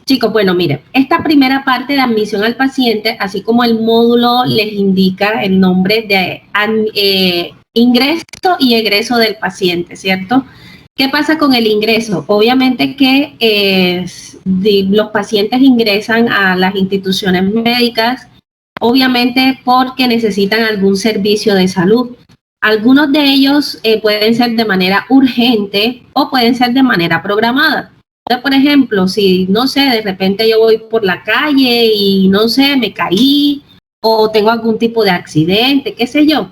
Chicos, bueno, miren, esta primera parte de admisión al paciente, así como el módulo les indica el nombre de ingreso y egreso del paciente, ¿cierto? ¿Qué pasa con el ingreso? Obviamente que los pacientes ingresan a las instituciones médicas, obviamente porque necesitan algún servicio de salud. Algunos de ellos pueden ser de manera urgente o pueden ser de manera programada. Entonces, por ejemplo, si, no sé, de repente yo voy por la calle y, no sé, me caí o tengo algún tipo de accidente, qué sé yo,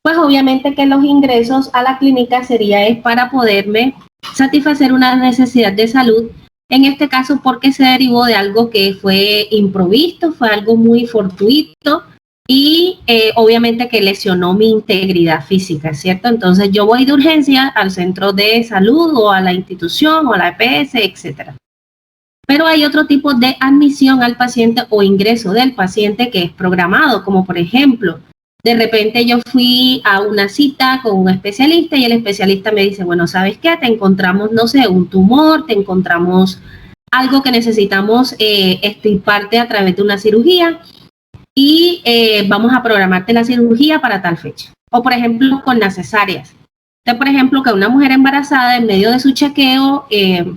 pues obviamente que los ingresos a la clínica sería para poderme satisfacer una necesidad de salud, en este caso porque se derivó de algo que fue improvisto, fue algo muy fortuito y obviamente que lesionó mi integridad física, ¿cierto? Entonces yo voy de urgencia al centro de salud o a la institución o a la EPS, etcétera. Pero hay otro tipo de admisión al paciente o ingreso del paciente que es programado, como por ejemplo, de repente yo fui a una cita con un especialista y el especialista me dice, bueno, ¿sabes qué? Te encontramos, no sé, un tumor, te encontramos algo que necesitamos extirparte a través de una cirugía y vamos a programarte la cirugía para tal fecha. O por ejemplo, con las cesáreas. Entonces, por ejemplo, que una mujer embarazada en medio de su chequeo, el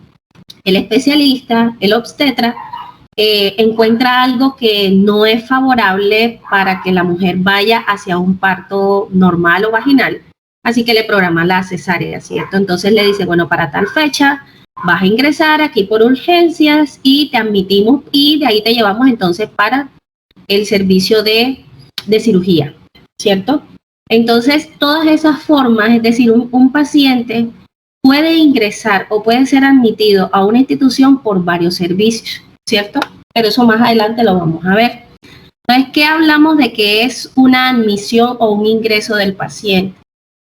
especialista, el obstetra, encuentra algo que no es favorable para que la mujer vaya hacia un parto normal o vaginal, así que le programa la cesárea, ¿cierto? Entonces le dice, bueno, para tal fecha vas a ingresar aquí por urgencias y te admitimos y de ahí te llevamos entonces para el servicio de cirugía, ¿cierto? Entonces, todas esas formas, es decir, un paciente puede ingresar o puede ser admitido a una institución por varios servicios, ¿cierto? Pero eso más adelante lo vamos a ver. Entonces, ¿qué hablamos de que es una admisión o un ingreso del paciente?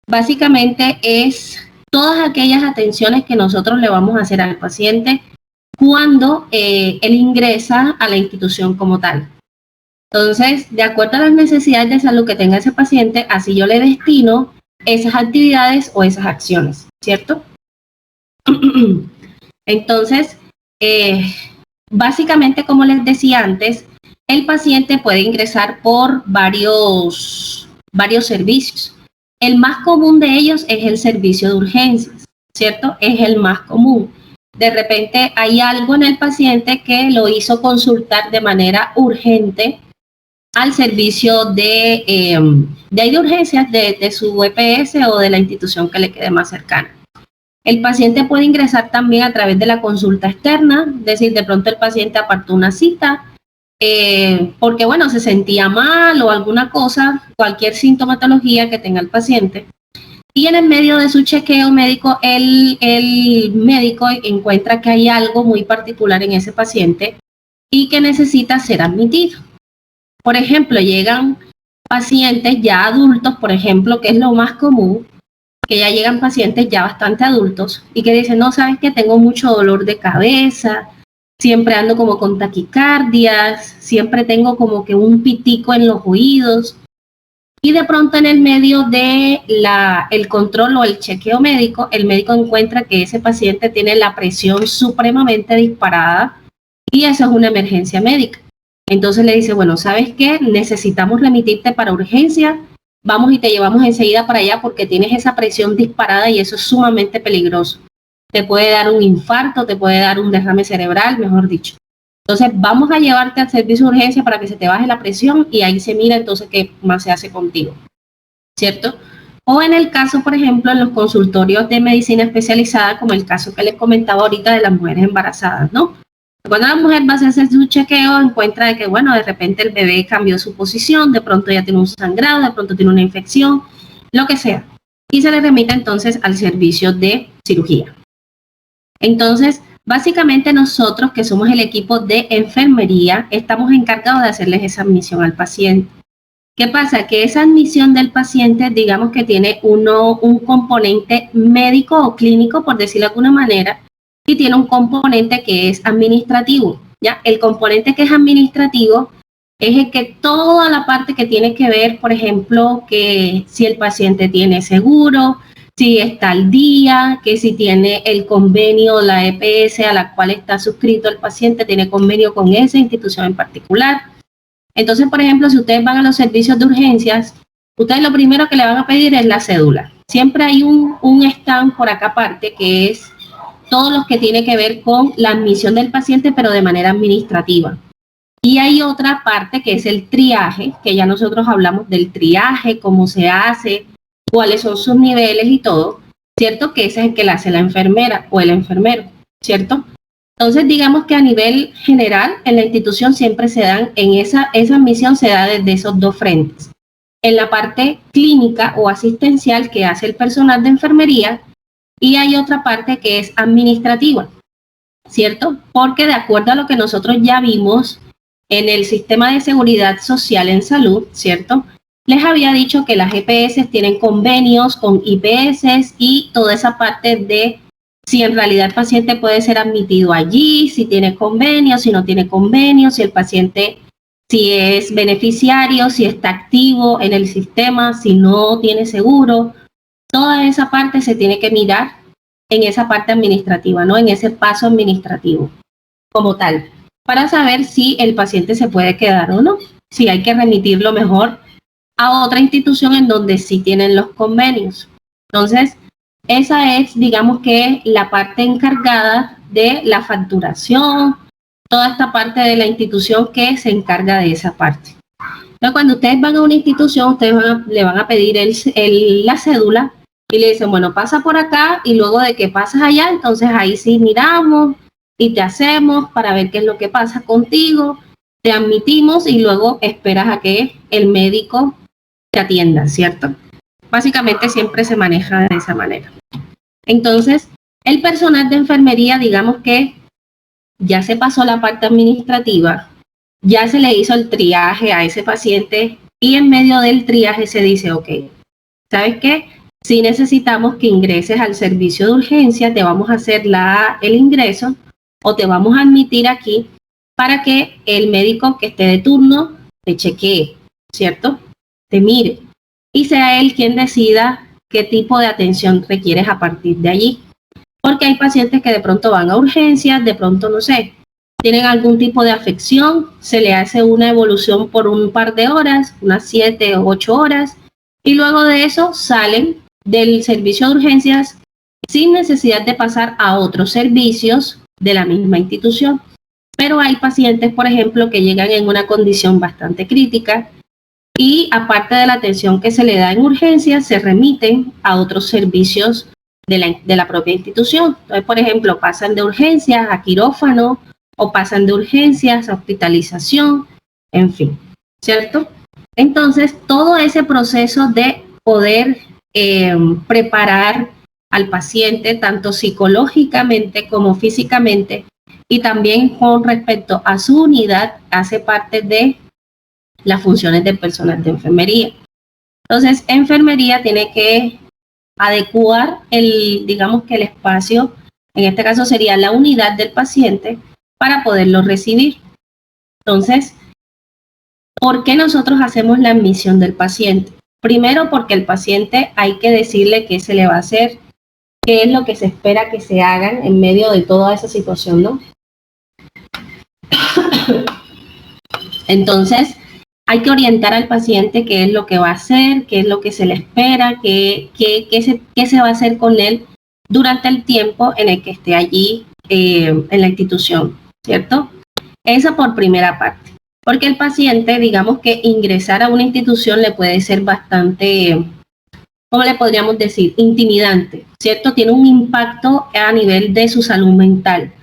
Básicamente es todas aquellas atenciones que nosotros le vamos a hacer al paciente cuando él ingresa a la institución como tal. Entonces, de acuerdo a las necesidades de salud que tenga ese paciente, así yo le destino esas actividades o esas acciones, ¿cierto? Entonces, básicamente, como les decía antes, el paciente puede ingresar por varios servicios. El más común de ellos es el servicio de urgencias, ¿cierto? Es el más común. De repente hay algo en el paciente que lo hizo consultar de manera urgente al servicio de urgencias de su EPS o de la institución que le quede más cercana. El paciente puede ingresar también a través de la consulta externa, es decir, de pronto el paciente apartó una cita porque, bueno, se sentía mal o alguna cosa, cualquier sintomatología que tenga el paciente. Y en el medio de su chequeo médico, el médico encuentra que hay algo muy particular en ese paciente y que necesita ser admitido. Por ejemplo, llegan pacientes ya adultos, por ejemplo, que es lo más común, que ya llegan pacientes ya bastante adultos y que dicen, no, sabes que tengo mucho dolor de cabeza, siempre ando como con taquicardias, siempre tengo como que un pitico en los oídos. Y de pronto en el medio de el control o el chequeo médico, el médico encuentra que ese paciente tiene la presión supremamente disparada y eso es una emergencia médica. Entonces le dice, bueno, ¿sabes qué? Necesitamos remitirte para urgencia, vamos y te llevamos enseguida para allá porque tienes esa presión disparada y eso es sumamente peligroso. Te puede dar un infarto, te puede dar un derrame cerebral, mejor dicho. Entonces vamos a llevarte al servicio de urgencia para que se te baje la presión y ahí se mira entonces qué más se hace contigo, ¿cierto? O en el caso, por ejemplo, en los consultorios de medicina especializada, como el caso que les comentaba ahorita de las mujeres embarazadas, ¿no? Cuando la mujer va a hacer su chequeo, encuentra de que, bueno, de repente el bebé cambió su posición, de pronto ya tiene un sangrado, de pronto tiene una infección, lo que sea. Y se le remite entonces al servicio de cirugía. Entonces, básicamente nosotros, que somos el equipo de enfermería, estamos encargados de hacerles esa admisión al paciente. ¿Qué pasa? Que esa admisión del paciente, digamos que tiene un componente médico o clínico, por decirlo de alguna manera, y tiene un componente que es administrativo, ¿ya? El componente que es administrativo es el que toda la parte que tiene que ver, por ejemplo, que si el paciente tiene seguro, si está al día, que si tiene el convenio, la EPS a la cual está suscrito el paciente, tiene convenio con esa institución en particular. Entonces, por ejemplo, si ustedes van a los servicios de urgencias, ustedes lo primero que le van a pedir es la cédula. Siempre hay un stand por acá aparte que es todos los que tiene que ver con la admisión del paciente, pero de manera administrativa. Y hay otra parte que es el triaje, que ya nosotros hablamos del triaje, cómo se hace, cuáles son sus niveles y todo, ¿cierto? Que ese es el que le hace la enfermera o el enfermero, ¿cierto? Entonces, digamos que a nivel general, en la institución siempre se dan, esa admisión se da desde esos dos frentes. En la parte clínica o asistencial que hace el personal de enfermería, y hay otra parte que es administrativa, ¿cierto? Porque de acuerdo a lo que nosotros ya vimos en el sistema de seguridad social en salud, ¿cierto? Les había dicho que las EPS tienen convenios con IPS y toda esa parte de si en realidad el paciente puede ser admitido allí, si tiene convenio, si no tiene convenio, si el paciente, si es beneficiario, si está activo en el sistema, si no tiene seguro. Toda esa parte se tiene que mirar en esa parte administrativa, ¿no? En ese paso administrativo como tal, para saber si el paciente se puede quedar o no, si hay que remitirlo mejor a otra institución en donde sí tienen los convenios. Entonces, esa es, digamos que, la parte encargada de la facturación, toda esta parte de la institución que se encarga de esa parte. Entonces, cuando ustedes van a una institución, ustedes le van a pedir la cédula y le dicen, bueno, pasa por acá y luego de que pasas allá, entonces ahí sí miramos y te hacemos para ver qué es lo que pasa contigo, te admitimos y luego esperas a que el médico te atienda, ¿cierto? Básicamente siempre se maneja de esa manera. Entonces, el personal de enfermería, digamos que ya se pasó la parte administrativa, ya se le hizo el triaje a ese paciente y en medio del triaje se dice, ok, ¿sabes qué? Si necesitamos que ingreses al servicio de urgencia, te vamos a hacer el ingreso o te vamos a admitir aquí para que el médico que esté de turno te chequee, ¿cierto? Te mire y sea él quien decida qué tipo de atención requieres a partir de allí. Porque hay pacientes que de pronto van a urgencias, de pronto, no sé, tienen algún tipo de afección, se le hace una evolución por un par de horas, unas 7 o 8 horas, y luego de eso salen del servicio de urgencias sin necesidad de pasar a otros servicios de la misma institución. Pero hay pacientes, por ejemplo, que llegan en una condición bastante crítica y aparte de la atención que se le da en urgencias, se remiten a otros servicios de la propia institución. Entonces, por ejemplo, pasan de urgencias a quirófano o pasan de urgencias a hospitalización, en fin, ¿cierto? Entonces, todo ese proceso de poder preparar al paciente, tanto psicológicamente como físicamente, y también con respecto a su unidad, hace parte de las funciones del personal de enfermería. Entonces, enfermería tiene que adecuar digamos que el espacio, en este caso sería la unidad del paciente, para poderlo recibir. Entonces, ¿por qué nosotros hacemos la admisión del paciente? Primero, porque el paciente hay que decirle qué se le va a hacer, qué es lo que se espera que se hagan en medio de toda esa situación, ¿no? Entonces, hay que orientar al paciente qué es lo que va a hacer, qué es lo que se le espera, qué se va a hacer con él durante el tiempo en el que esté allí en la institución, ¿cierto? Esa por primera parte. Porque el paciente, digamos que ingresar a una institución le puede ser bastante, ¿cómo le podríamos decir? Intimidante, ¿cierto? Tiene un impacto a nivel de su salud mental.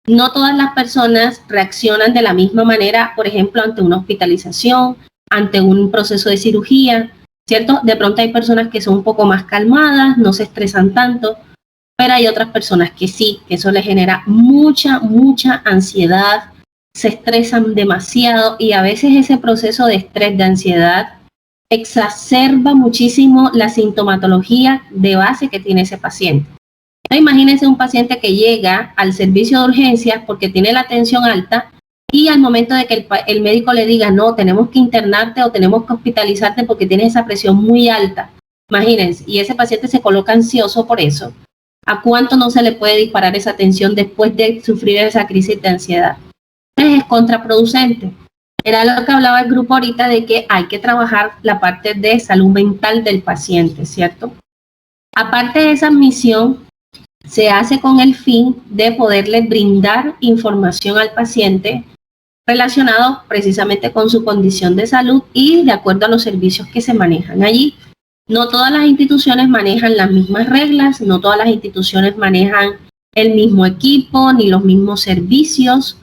No todas las personas reaccionan de la misma manera, por ejemplo, ante una hospitalización, ante un proceso de cirugía, ¿cierto? De pronto hay personas que son un poco más calmadas, no se estresan tanto, pero hay otras personas que sí, que eso les genera mucha ansiedad, se estresan demasiado y a veces ese proceso de estrés, de ansiedad, exacerba muchísimo la sintomatología de base que tiene ese paciente. Imagínense un paciente que llega al servicio de urgencias porque tiene la tensión alta y al momento de que el médico le diga no, tenemos que internarte o tenemos que hospitalizarte porque tienes esa presión muy alta Imagínense, y ese paciente se coloca ansioso por eso. ¿A cuánto no se le puede disparar esa tensión después de sufrir esa crisis de ansiedad? Entonces es contraproducente. Era lo que hablaba el grupo ahorita de que hay que trabajar la parte de salud mental del paciente, ¿cierto? Aparte de esa admisión, se hace con el fin de poderle brindar información al paciente relacionado precisamente con su condición de salud y de acuerdo a los servicios que se manejan allí. No todas las instituciones manejan las mismas reglas, no todas las instituciones manejan el mismo equipo ni los mismos servicios,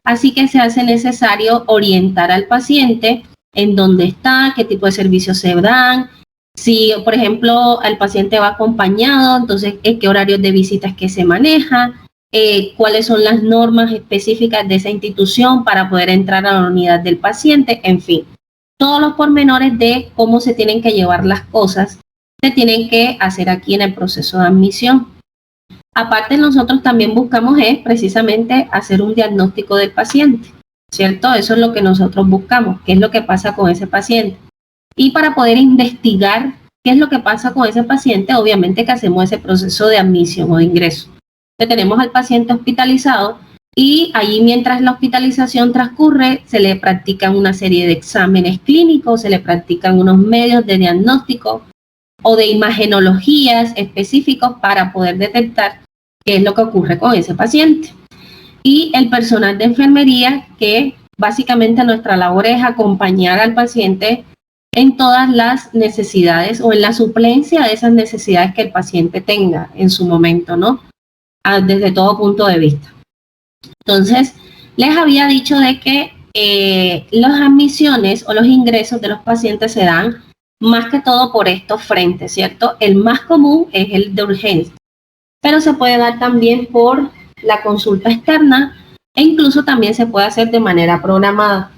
así que se hace necesario orientar al paciente en dónde está, qué tipo de servicios se dan, si por ejemplo el paciente va acompañado, entonces en qué horarios de visitas que se maneja, cuáles son las normas específicas de esa institución para poder entrar a la unidad del paciente, en fin. Todos los pormenores de cómo se tienen que llevar las cosas se tienen que hacer aquí en el proceso de admisión. Aparte, nosotros también buscamos precisamente hacer un diagnóstico del paciente, ¿cierto? Eso es lo que nosotros buscamos, qué es lo que pasa con ese paciente. Y para poder investigar qué es lo que pasa con ese paciente, obviamente que hacemos ese proceso de admisión o de ingreso. Tenemos al paciente hospitalizado y allí mientras la hospitalización transcurre se le practican una serie de exámenes clínicos, se le practican unos medios de diagnóstico o de imagenologías específicos para poder detectar qué es lo que ocurre con ese paciente. Y el personal de enfermería, que básicamente nuestra labor es acompañar al paciente en todas las necesidades o en la suplencia de esas necesidades que el paciente tenga en su momento, ¿no? Desde todo punto de vista. Entonces, les había dicho de que las admisiones o los ingresos de los pacientes se dan más que todo por estos frentes, ¿cierto? El más común es el de urgencia, pero se puede dar también por la consulta externa e incluso también se puede hacer de manera programada.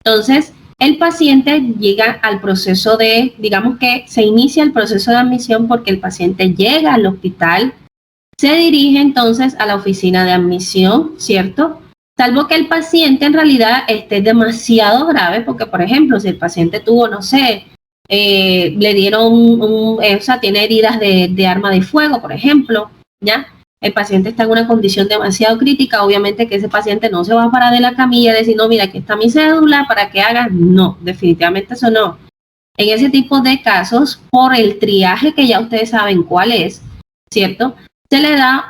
Entonces, el paciente llega al proceso de, digamos que se inicia el proceso de admisión porque el paciente llega al hospital, se dirige entonces a la oficina de admisión, ¿cierto? Salvo que el paciente en realidad esté demasiado grave, porque por ejemplo, si el paciente tuvo, no sé, le dieron o sea, tiene heridas de arma de fuego, por ejemplo, ¿ya? El paciente está en una condición demasiado crítica, obviamente que ese paciente no se va a parar de la camilla y decir, no, mira, aquí está mi cédula para que haga. No, definitivamente eso no. En ese tipo de casos, por el triaje que ya ustedes saben cuál es, ¿cierto? Se le da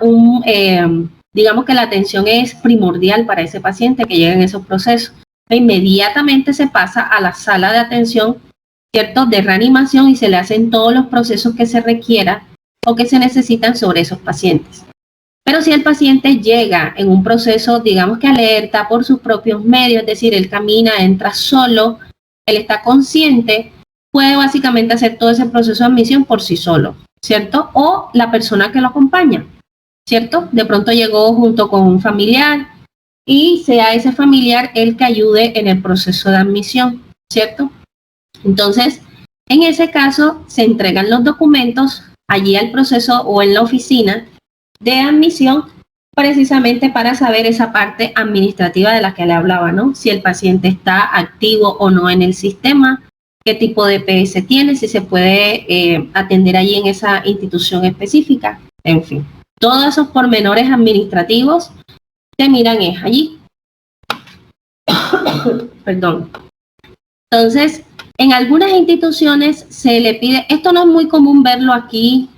digamos que la atención es primordial para ese paciente que llega en esos procesos. Inmediatamente se pasa a la sala de atención, ¿cierto? De reanimación y se le hacen todos los procesos que se requiera o que se necesitan sobre esos pacientes. Pero si el paciente llega en un proceso, digamos que alerta por sus propios medios, es decir, él camina, entra solo, él está consciente, puede básicamente hacer todo ese proceso de admisión por sí solo, ¿cierto? O la persona que lo acompaña, ¿cierto? De pronto llegó junto con un familiar y sea ese familiar el que ayude en el proceso de admisión, ¿cierto? Entonces, en ese caso, se entregan los documentos allí al proceso o en la oficina de admisión precisamente para saber esa parte administrativa de la que le hablaba, ¿no? Si el paciente está activo o no en el sistema, qué tipo de EPS tiene, si se puede atender allí en esa institución específica, en fin. Todos esos pormenores administrativos se miran allí. Perdón. Entonces, en algunas instituciones se le pide, esto no es muy común verlo aquí,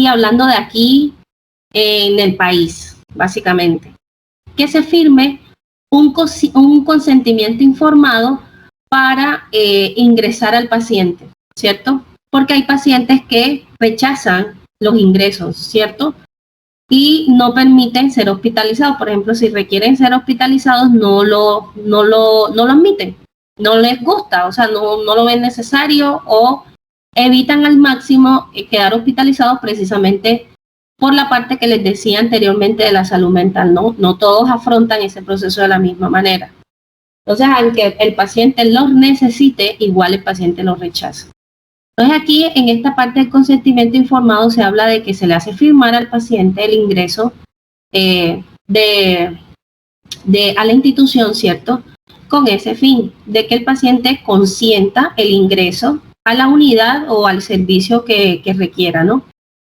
hablando de aquí en el país, básicamente, que se firme un consentimiento informado para ingresar al paciente, ¿cierto? Porque hay pacientes que rechazan los ingresos, ¿cierto? Y no permiten ser hospitalizados. Por ejemplo, si requieren ser hospitalizados, no lo admiten. No les gusta, o sea, no lo ven necesario o evitan al máximo quedar hospitalizados precisamente por la parte que les decía anteriormente de la salud mental, ¿no? No todos afrontan ese proceso de la misma manera. Entonces, aunque el paciente los necesite, igual el paciente los rechaza. Entonces, aquí en esta parte del consentimiento informado se habla de que se le hace firmar al paciente el ingreso a la institución, ¿cierto? Con ese fin, de que el paciente consienta el ingreso a la unidad o al servicio que requiera, ¿no?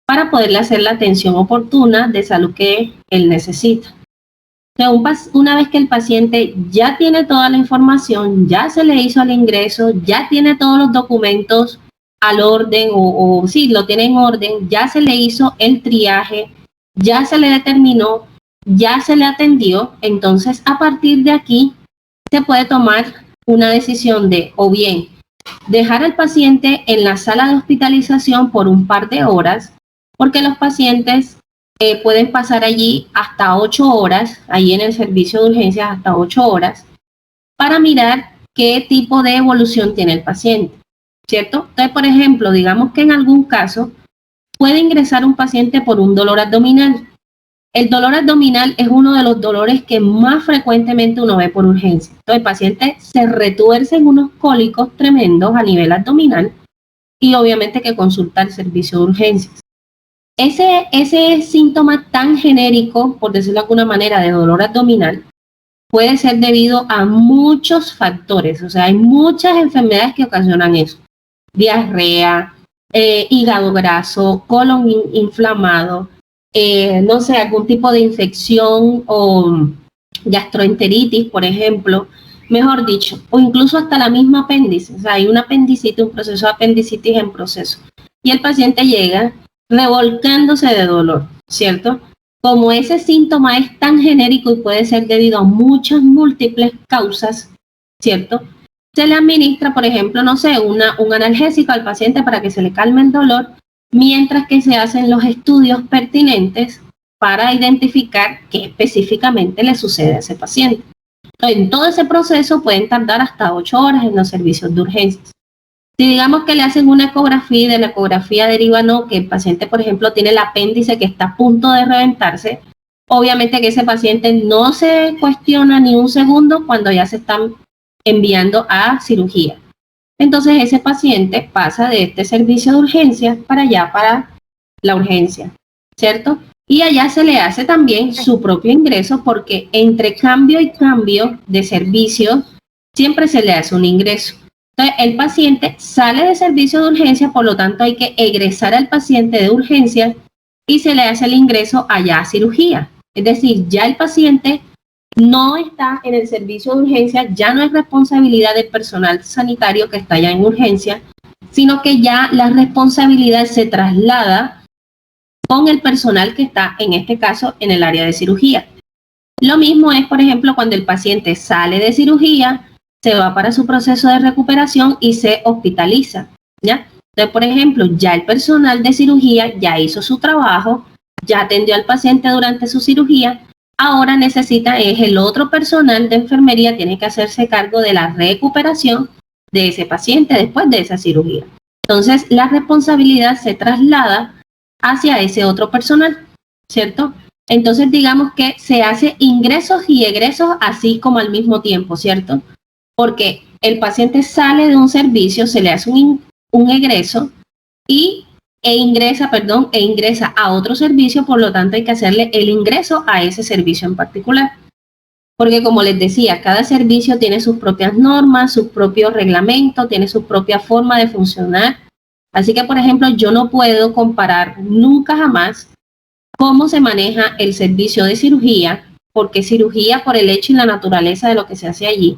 Para poderle hacer la atención oportuna de salud que él necesita. Entonces, una vez que el paciente ya tiene toda la información, ya se le hizo el ingreso, ya tiene todos los documentos al orden o sí, lo tiene en orden, ya se le hizo el triaje, ya se le determinó, ya se le atendió, entonces a partir de aquí se puede tomar una decisión de o bien dejar al paciente en la sala de hospitalización por un par de horas, porque los pacientes pueden pasar allí hasta 8 horas, ahí en el servicio de urgencias hasta 8 horas, para mirar qué tipo de evolución tiene el paciente, ¿cierto? Entonces, por ejemplo, digamos que en algún caso puede ingresar un paciente por un dolor abdominal. El dolor abdominal es uno de los dolores que más frecuentemente uno ve por urgencia. Entonces, el paciente se retuerce en unos cólicos tremendos a nivel abdominal y obviamente que consulta el servicio de urgencias. Ese síntoma tan genérico, por decirlo de alguna manera, de dolor abdominal, puede ser debido a muchos factores. O sea, hay muchas enfermedades que ocasionan eso. Diarrea, hígado graso, colon inflamado, no sé, algún tipo de infección o gastroenteritis, por ejemplo, mejor dicho, o incluso hasta la misma apéndice. O sea, hay una apendicitis, un proceso de apendicitis en proceso. Y el paciente llega revolcándose de dolor, ¿cierto? Como ese síntoma es tan genérico y puede ser debido a muchas múltiples causas, ¿cierto? Se le administra, por ejemplo, no sé, un analgésico al paciente para que se le calme el dolor, mientras que se hacen los estudios pertinentes para identificar qué específicamente le sucede a ese paciente. En todo ese proceso pueden tardar hasta 8 horas en los servicios de urgencias. Si digamos que le hacen una ecografía y de la ecografía deriva no, que el paciente, por ejemplo, tiene el apéndice que está a punto de reventarse, obviamente que ese paciente no se cuestiona ni un segundo cuando ya se están enviando a cirugía. Entonces ese paciente pasa de este servicio de urgencia para allá, para la urgencia, ¿cierto? Y allá se le hace también su propio ingreso porque entre cambio y cambio de servicio siempre se le hace un ingreso. Entonces, el paciente sale de servicio de urgencia, por lo tanto hay que egresar al paciente de urgencia y se le hace el ingreso allá a cirugía. Es decir, ya el paciente no está en el servicio de urgencia, ya no es responsabilidad del personal sanitario que está allá en urgencia, sino que ya la responsabilidad se traslada con el personal que está, en este caso, en el área de cirugía. Lo mismo es, por ejemplo, cuando el paciente sale de cirugía, se va para su proceso de recuperación y se hospitaliza, ¿ya? Entonces, por ejemplo, ya el personal de cirugía ya hizo su trabajo, ya atendió al paciente durante su cirugía, ahora necesita es el otro personal de enfermería, tiene que hacerse cargo de la recuperación de ese paciente después de esa cirugía. Entonces, la responsabilidad se traslada hacia ese otro personal, ¿cierto? Entonces, digamos que se hace ingresos y egresos así como al mismo tiempo, ¿cierto? Porque el paciente sale de un servicio, se le hace un egreso e ingresa a otro servicio, por lo tanto hay que hacerle el ingreso a ese servicio en particular. Porque como les decía, cada servicio tiene sus propias normas, sus propios reglamentos, tiene su propia forma de funcionar. Así que, por ejemplo, yo no puedo comparar nunca jamás cómo se maneja el servicio de cirugía, porque cirugía, por el hecho y la naturaleza de lo que se hace allí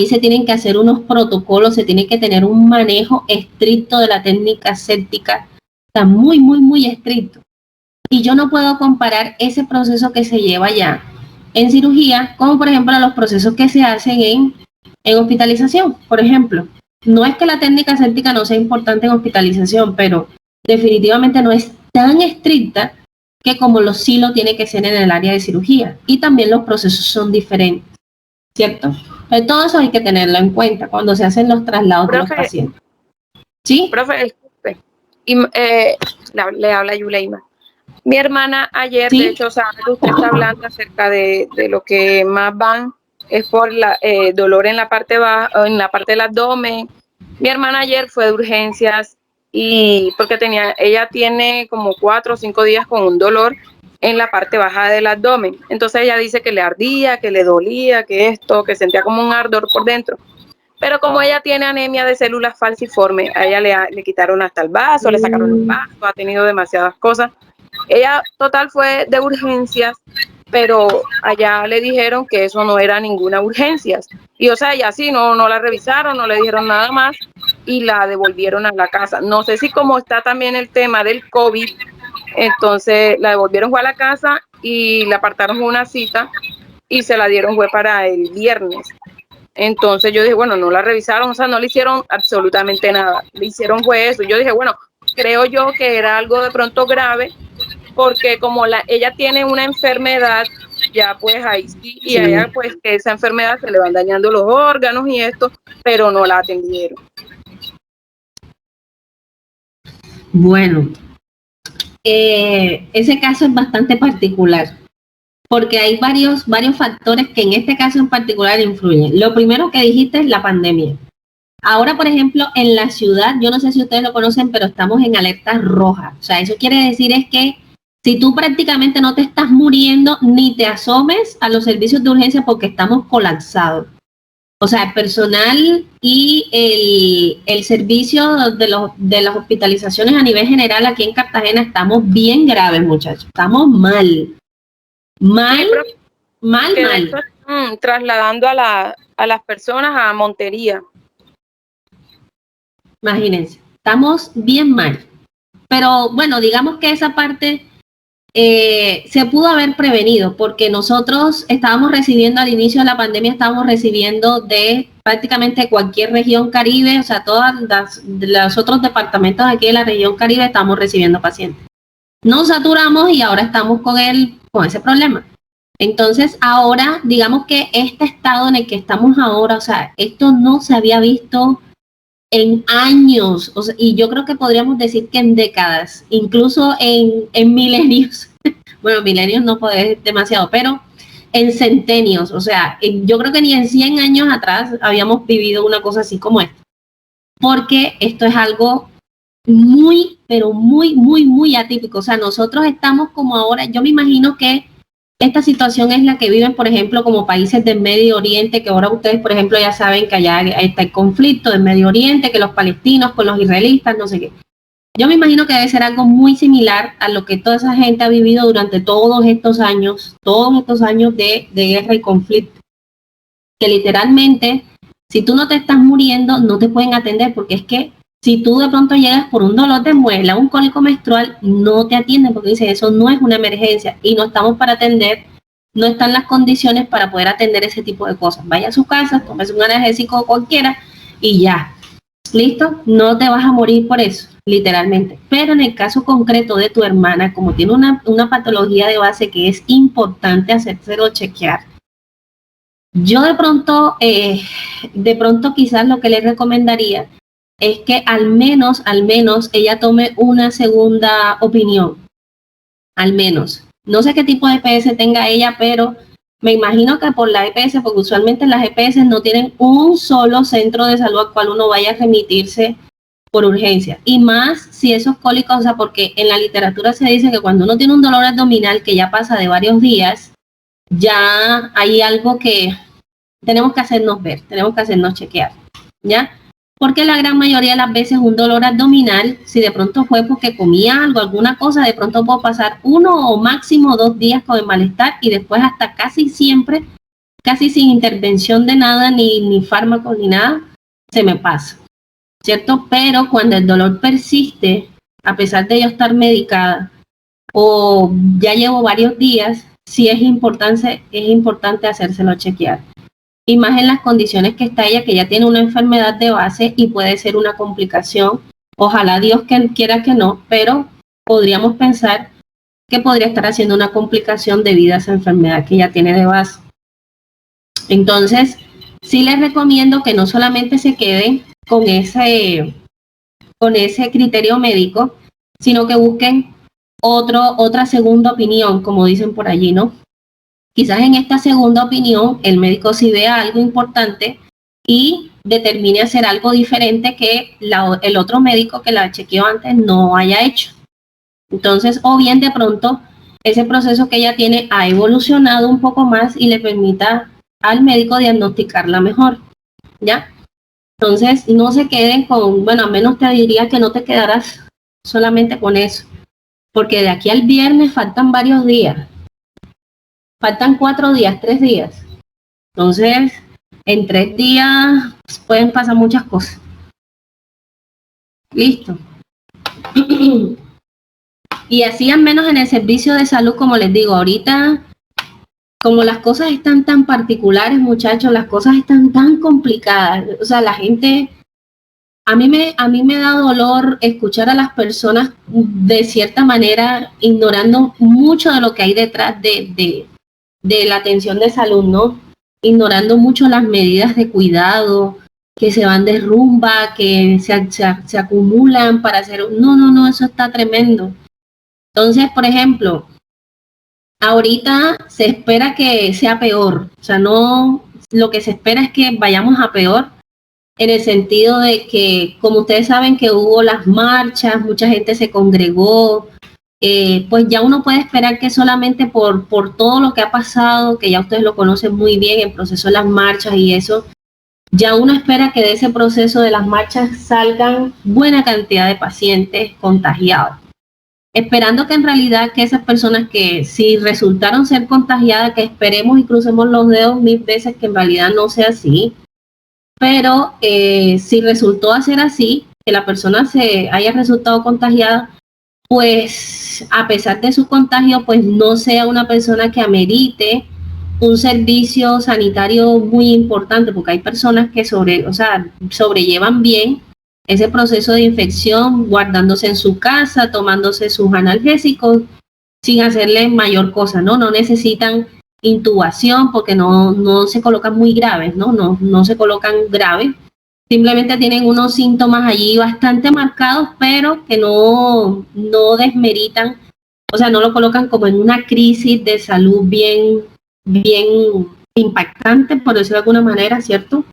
se tienen que hacer unos protocolos, se tiene que tener un manejo estricto de la técnica séptica, está muy, muy, muy estricto. Y yo no puedo comparar ese proceso que se lleva ya en cirugía, como por ejemplo los procesos que se hacen en hospitalización, por ejemplo. No es que la técnica séptica no sea importante en hospitalización, pero definitivamente no es tan estricta que como sí lo tiene que ser en el área de cirugía. Y también los procesos son diferentes, ¿cierto? Entonces, todo eso hay que tenerlo en cuenta cuando se hacen los traslados de los pacientes. ¿Sí? Profe, y, le habla Yuleima. Mi hermana ayer, ¿Sí? de hecho, sabe que usted está hablando acerca de lo que más van es por dolor en la parte baja, en la parte del abdomen. Mi hermana ayer fue de urgencias y porque ella tiene como 4 o 5 días con un dolor en la parte baja del abdomen. Entonces ella dice que le ardía, que le dolía, que sentía como un ardor por dentro. pero como ella tiene anemia de células falciformes, a ella le quitaron hasta el vaso, le sacaron el vaso, ha tenido demasiadas cosas. Ella total fue de urgencias, pero allá le dijeron que eso no era ninguna urgencia. Y o sea, ella sí, no la revisaron, no le dijeron nada más y la devolvieron a la casa. No sé si como está también el tema del COVID, entonces la devolvieron fue a la casa y le apartaron una cita y se la dieron fue para el viernes. Entonces yo dije, bueno, no la revisaron, o sea, no le hicieron absolutamente nada. Le hicieron fue eso. Yo dije, bueno, creo yo que era algo de pronto grave, porque como ella tiene una enfermedad, ya pues ahí sí, y a ella pues que esa enfermedad se le van dañando los órganos y esto, pero no la atendieron. Bueno, ese caso es bastante particular, porque hay varios factores que en este caso en particular influyen. Lo primero que dijiste es la pandemia. Ahora, por ejemplo, en la ciudad, yo no sé si ustedes lo conocen, pero estamos en alerta roja. O sea, eso quiere decir es que si tú prácticamente no te estás muriendo, ni te asomes a los servicios de urgencia porque estamos colapsados. O sea, el personal y el servicio de las hospitalizaciones a nivel general aquí en Cartagena estamos bien graves, muchachos. Estamos mal. Mal. Trasladando a las personas a Montería. Imagínense, estamos bien mal. Pero bueno, digamos que esa parte se pudo haber prevenido porque nosotros estábamos recibiendo al inicio de la pandemia, estábamos recibiendo de prácticamente cualquier región Caribe, o sea, todos los otros departamentos aquí de la región Caribe estamos recibiendo pacientes. Nos saturamos y ahora estamos con ese problema. Entonces, ahora, digamos que este estado en el que estamos ahora, o sea, esto no se había visto en años, o sea, y yo creo que podríamos decir que en décadas, incluso en milenios, bueno, milenios no puede ser demasiado, pero en centenios, o sea, yo creo que ni en 100 años atrás habíamos vivido una cosa así como esta, porque esto es algo muy, pero muy, muy, muy atípico, o sea, nosotros estamos como ahora, yo me imagino que esta situación es la que viven, por ejemplo, como países del Medio Oriente, que ahora ustedes, por ejemplo, ya saben que allá está el conflicto del Medio Oriente, que los palestinos con los israelitas, no sé qué. Yo me imagino que debe ser algo muy similar a lo que toda esa gente ha vivido durante todos estos años de guerra y conflicto. Que literalmente, si tú no te estás muriendo, no te pueden atender, porque es que si tú de pronto llegas por un dolor de muela, un cólico menstrual, no te atienden porque dicen eso no es una emergencia y no estamos para atender, no están las condiciones para poder atender ese tipo de cosas. Vaya a su casa, tómese un analgésico cualquiera y ya. ¿Listo? No te vas a morir por eso, literalmente. Pero en el caso concreto de tu hermana, como tiene una patología de base que es importante hacérselo chequear, yo de pronto quizás lo que le recomendaría es que al menos ella tome una segunda opinión, al menos. No sé qué tipo de EPS tenga ella, pero me imagino que por la EPS, porque usualmente las EPS no tienen un solo centro de salud al cual uno vaya a remitirse por urgencia. Y más si esos cólicos, o sea, porque en la literatura se dice que cuando uno tiene un dolor abdominal que ya pasa de varios días, ya hay algo que tenemos que hacernos ver, tenemos que hacernos chequear, ¿ya? Porque la gran mayoría de las veces un dolor abdominal, si de pronto fue porque comía algo, alguna cosa, de pronto puedo pasar 1 o máximo 2 días con el malestar y después hasta casi siempre, casi sin intervención de nada, ni fármaco, ni nada, se me pasa, ¿cierto? Pero cuando el dolor persiste, a pesar de yo estar medicada o ya llevo varios días, sí es importante hacérselo chequear. Y más en las condiciones que está ella, que ya tiene una enfermedad de base y puede ser una complicación. Ojalá Dios que quiera que no, pero podríamos pensar que podría estar haciendo una complicación debido a esa enfermedad que ella tiene de base. Entonces, sí les recomiendo que no solamente se queden con ese criterio médico, sino que busquen otra segunda opinión, como dicen por allí, ¿no? Quizás en esta segunda opinión el médico sí vea algo importante y determine hacer algo diferente que el otro médico que la chequeó antes no haya hecho. Entonces, o bien de pronto ese proceso que ella tiene ha evolucionado un poco más y le permita al médico diagnosticarla mejor, ¿ya? Entonces, no se queden con, bueno, al menos te diría que no te quedarás solamente con eso, porque de aquí al viernes faltan varios días, faltan 4 días, 3 días. Entonces, en 3 días pueden pasar muchas cosas. Listo. Y así al menos en el servicio de salud, como les digo, ahorita, como las cosas están tan particulares, muchachos, las cosas están tan complicadas, o sea, la gente, a mí me da dolor escuchar a las personas de cierta manera ignorando mucho de lo que hay detrás de la atención de salud, ¿no? Ignorando mucho las medidas de cuidado, que se van de rumba, que se acumulan para hacer... No, no, no, eso está tremendo. Entonces, por ejemplo, ahorita se espera que sea peor, o sea, no, lo que se espera es que vayamos a peor, en el sentido de que, como ustedes saben que hubo las marchas, mucha gente se congregó, pues ya uno puede esperar que solamente por todo lo que ha pasado, que ya ustedes lo conocen muy bien, el proceso de las marchas y eso, ya uno espera que de ese proceso de las marchas salgan buena cantidad de pacientes contagiados, esperando que en realidad que esas personas que si resultaron ser contagiadas, que esperemos y crucemos los dedos 1000 veces que en realidad no sea así, pero si resultó a ser así, que la persona se haya resultado contagiada, pues a pesar de su contagio, pues no sea una persona que amerite un servicio sanitario muy importante, porque hay personas que sobrellevan bien ese proceso de infección, guardándose en su casa, tomándose sus analgésicos, sin hacerle mayor cosa, ¿no? No necesitan intubación porque no se colocan muy graves, ¿no? No se colocan graves. Simplemente tienen unos síntomas allí bastante marcados, pero que no desmeritan, o sea, no lo colocan como en una crisis de salud bien impactante, por decirlo de alguna manera, ¿cierto?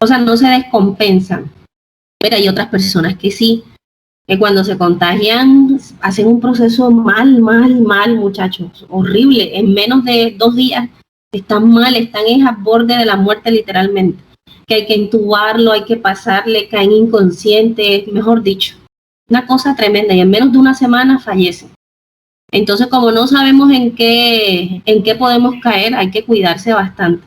O sea, no se descompensan. Pero hay otras personas que sí, que cuando se contagian hacen un proceso mal, muchachos, horrible. En menos de 2 días están mal, están a borde de la muerte literalmente. Que hay que intubarlo, hay que pasarle, caen inconscientes, mejor dicho. Una cosa tremenda y en menos de una semana fallecen. Entonces, como no sabemos en qué podemos caer, hay que cuidarse bastante.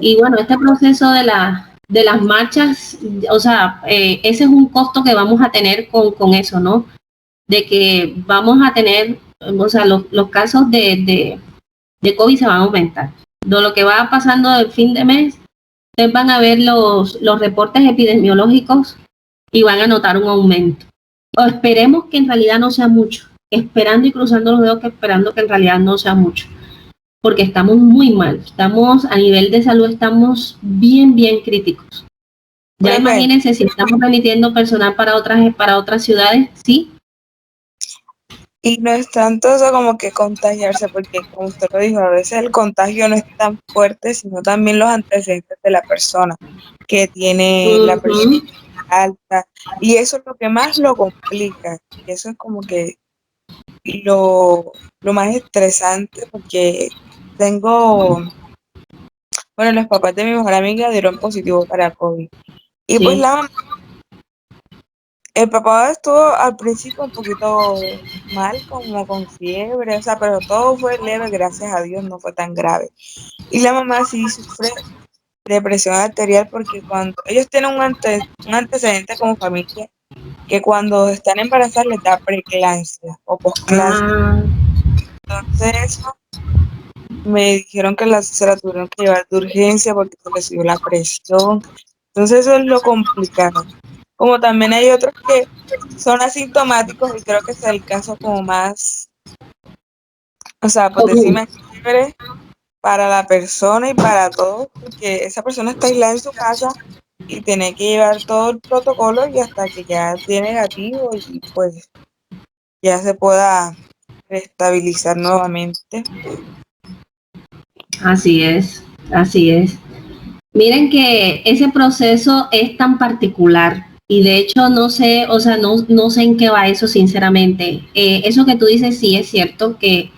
Y bueno, este proceso de las marchas, o sea, ese es un costo que vamos a tener con eso, ¿no? De que vamos a tener, o sea, los casos de COVID se van a aumentar. De lo que va pasando del fin de mes, ustedes van a ver los reportes epidemiológicos y van a notar un aumento. O esperemos que en realidad no sea mucho, esperando y cruzando los dedos que esperando que en realidad no sea mucho, porque estamos muy mal, estamos a nivel de salud, estamos bien críticos. Ya imagínense si estamos remitiendo personal para otras ciudades, ¿sí? Y no es tanto eso como que contagiarse, porque como usted lo dijo, a veces el contagio no es tan fuerte, sino también los antecedentes de la persona, que tiene la presión alta, y eso es lo que más lo complica, y eso es como que lo más estresante, porque bueno, los papás de mi mejor amiga dieron positivo para COVID, y pues Sí. el papá estuvo al principio un poquito mal, como con fiebre, o sea, pero todo fue leve, gracias a Dios, no fue tan grave. Y la mamá sí sufre de presión arterial porque cuando ellos tienen un antecedente como familia, que cuando están embarazadas les da preeclampsia o posclampsia. Entonces me dijeron que se la tuvieron que llevar de urgencia porque se les subió la presión. Entonces eso es lo complicado. Como también hay otros que son asintomáticos y creo que es el caso como más, o sea, pues decirme chévere para la persona y para todos, porque esa persona está aislada en su casa y tiene que llevar todo el protocolo y hasta que ya dé negativo y pues ya se pueda estabilizar nuevamente. Así es, así es. Miren que ese proceso es tan particular y de hecho no sé, o sea, no sé en qué va eso sinceramente. Eso que tú dices sí es cierto que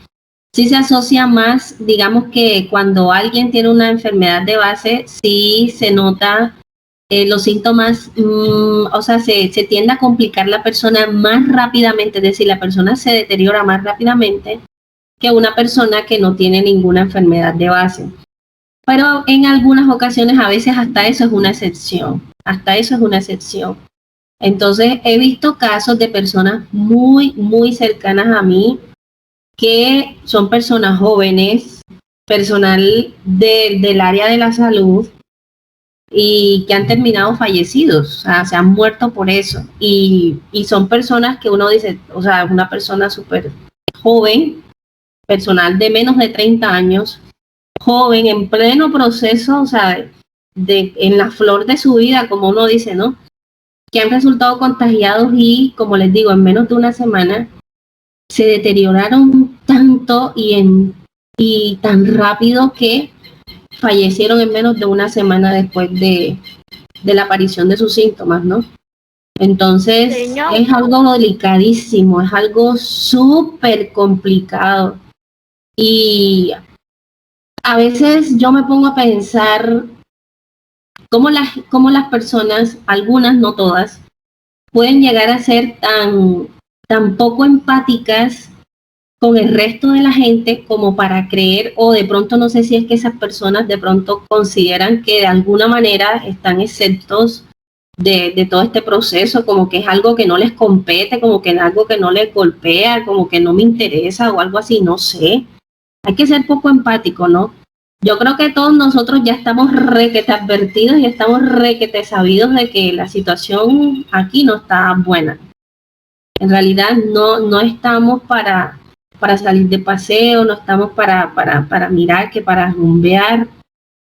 sí se asocia más, digamos que cuando alguien tiene una enfermedad de base, sí se nota los síntomas, o sea, se tiende a complicar la persona más rápidamente, es decir, la persona se deteriora más rápidamente que una persona que no tiene ninguna enfermedad de base. Pero en algunas ocasiones, a veces hasta eso es una excepción, Entonces, he visto casos de personas muy, muy cercanas a mí, que son personas jóvenes, personal del área de la salud, y que han terminado fallecidos, o sea, se han muerto por eso. Y son personas que uno dice, o sea, una persona súper joven, personal de menos de 30 años, joven, en pleno proceso, o sea, en la flor de su vida, como uno dice, ¿no? Que han resultado contagiados y, como les digo, en menos de una semana se deterioraron tanto y tan rápido que fallecieron en menos de una semana después de la aparición de sus síntomas, ¿no? Entonces, es algo delicadísimo, es algo súper complicado. Y a veces yo me pongo a pensar cómo las personas, algunas, no todas, pueden llegar a ser tan poco empáticas con el resto de la gente como para creer, o de pronto no sé si es que esas personas de pronto consideran que de alguna manera están exentos de todo este proceso, como que es algo que no les compete, como que es algo que no les golpea, como que no me interesa o algo así, no sé. Hay que ser poco empático, ¿no? Yo creo que todos nosotros ya estamos requete advertidos y estamos requete sabidos de que la situación aquí no está buena. En realidad no estamos para salir de paseo, no estamos para mirar, que para rumbear.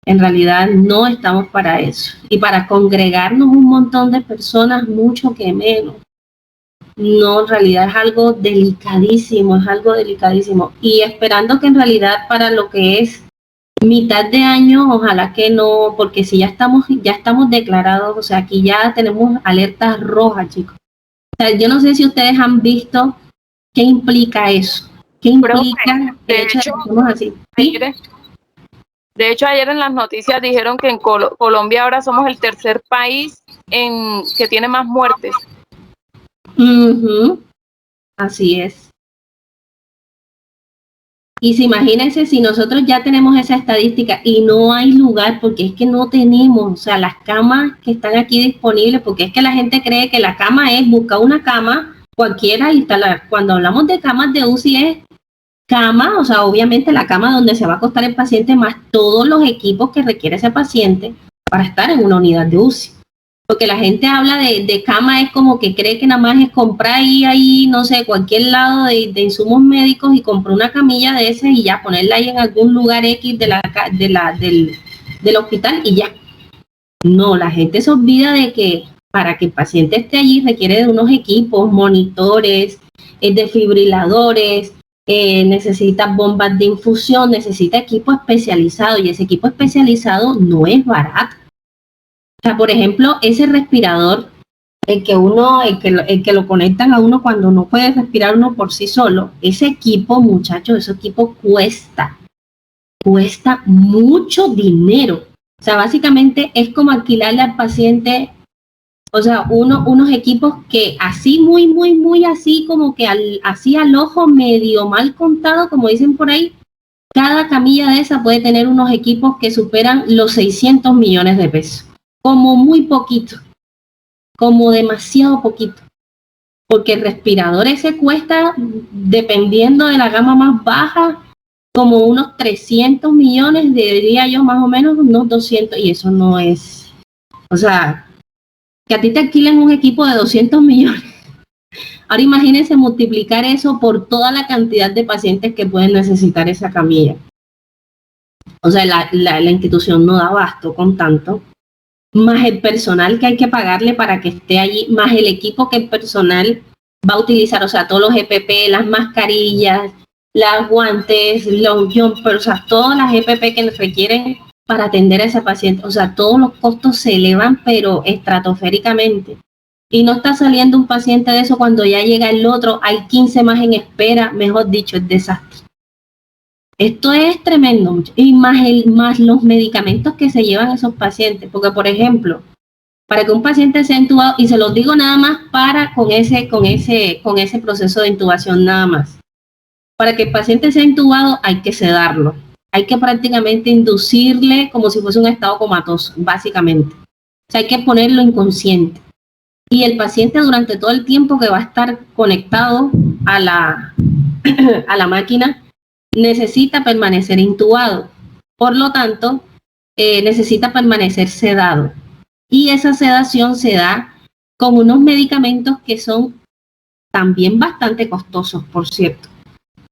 En realidad no estamos para eso. Y para congregarnos un montón de personas, mucho que menos. No, en realidad es algo delicadísimo, Y esperando que en realidad para lo que es mitad de año, ojalá que no, porque si ya estamos declarados, o sea, aquí ya tenemos alertas rojas, chicos. O sea, yo no sé si ustedes han visto qué implica eso. ¿Qué implica el hecho de que estemos así? ¿Sí? De hecho, ayer en las noticias dijeron que en Colombia ahora somos el tercer país que tiene más muertes. Así es. Y si imagínense si nosotros ya tenemos esa estadística y no hay lugar, porque es que no tenemos, o sea, las camas que están aquí disponibles, porque es que la gente cree que la cama es buscar una cama cualquiera e instalar. Cuando hablamos de camas de UCI es cama, o sea, obviamente la cama donde se va a acostar el paciente más todos los equipos que requiere ese paciente para estar en una unidad de UCI. Porque la gente habla de cama, es como que cree que nada más es comprar ahí, no sé, cualquier lado de insumos médicos y comprar una camilla de esas y ya ponerla ahí en algún lugar X del hospital y ya. No, la gente se olvida de que para que el paciente esté allí requiere de unos equipos, monitores, desfibriladores, necesita bombas de infusión, necesita equipo especializado y ese equipo especializado no es barato. O sea, por ejemplo, ese respirador, el que lo conectan a uno cuando no puede respirar uno por sí solo, ese equipo, muchachos, ese equipo cuesta mucho dinero. O sea, básicamente es como alquilarle al paciente, o sea, unos equipos que así, muy así, como que así al ojo medio mal contado, como dicen por ahí, cada camilla de esa puede tener unos equipos que superan los 600 millones de pesos. Como muy poquito, como demasiado poquito, porque el respirador ese cuesta, dependiendo de la gama más baja, como unos 300 millones, diría yo más o menos, unos 200, y eso no es, o sea, que a ti te alquilen un equipo de 200 millones. Ahora imagínense multiplicar eso por toda la cantidad de pacientes que pueden necesitar esa camilla. O sea, la institución no da abasto con tanto, más el personal que hay que pagarle para que esté allí, más el equipo que el personal va a utilizar, o sea, todos los EPP, las mascarillas, las guantes, los jumpers, o sea, todas las EPP que requieren para atender a ese paciente. O sea, todos los costos se elevan, pero estratosféricamente. Y no está saliendo un paciente de eso cuando ya llega el otro, hay 15 más en espera, mejor dicho, es desastre. Esto es tremendo, y más los medicamentos que se llevan esos pacientes, porque por ejemplo, Para que un paciente sea intubado, y se los digo nada más para con ese proceso de intubación nada más. Para que el paciente sea intubado hay que sedarlo, hay que prácticamente inducirle como si fuese un estado comatoso, básicamente. O sea, hay que ponerlo inconsciente. Y el paciente durante todo el tiempo que va a estar conectado a la máquina necesita permanecer intubado. Por lo tanto, necesita permanecer sedado. Y esa sedación se da con unos medicamentos que son también bastante costosos, por cierto.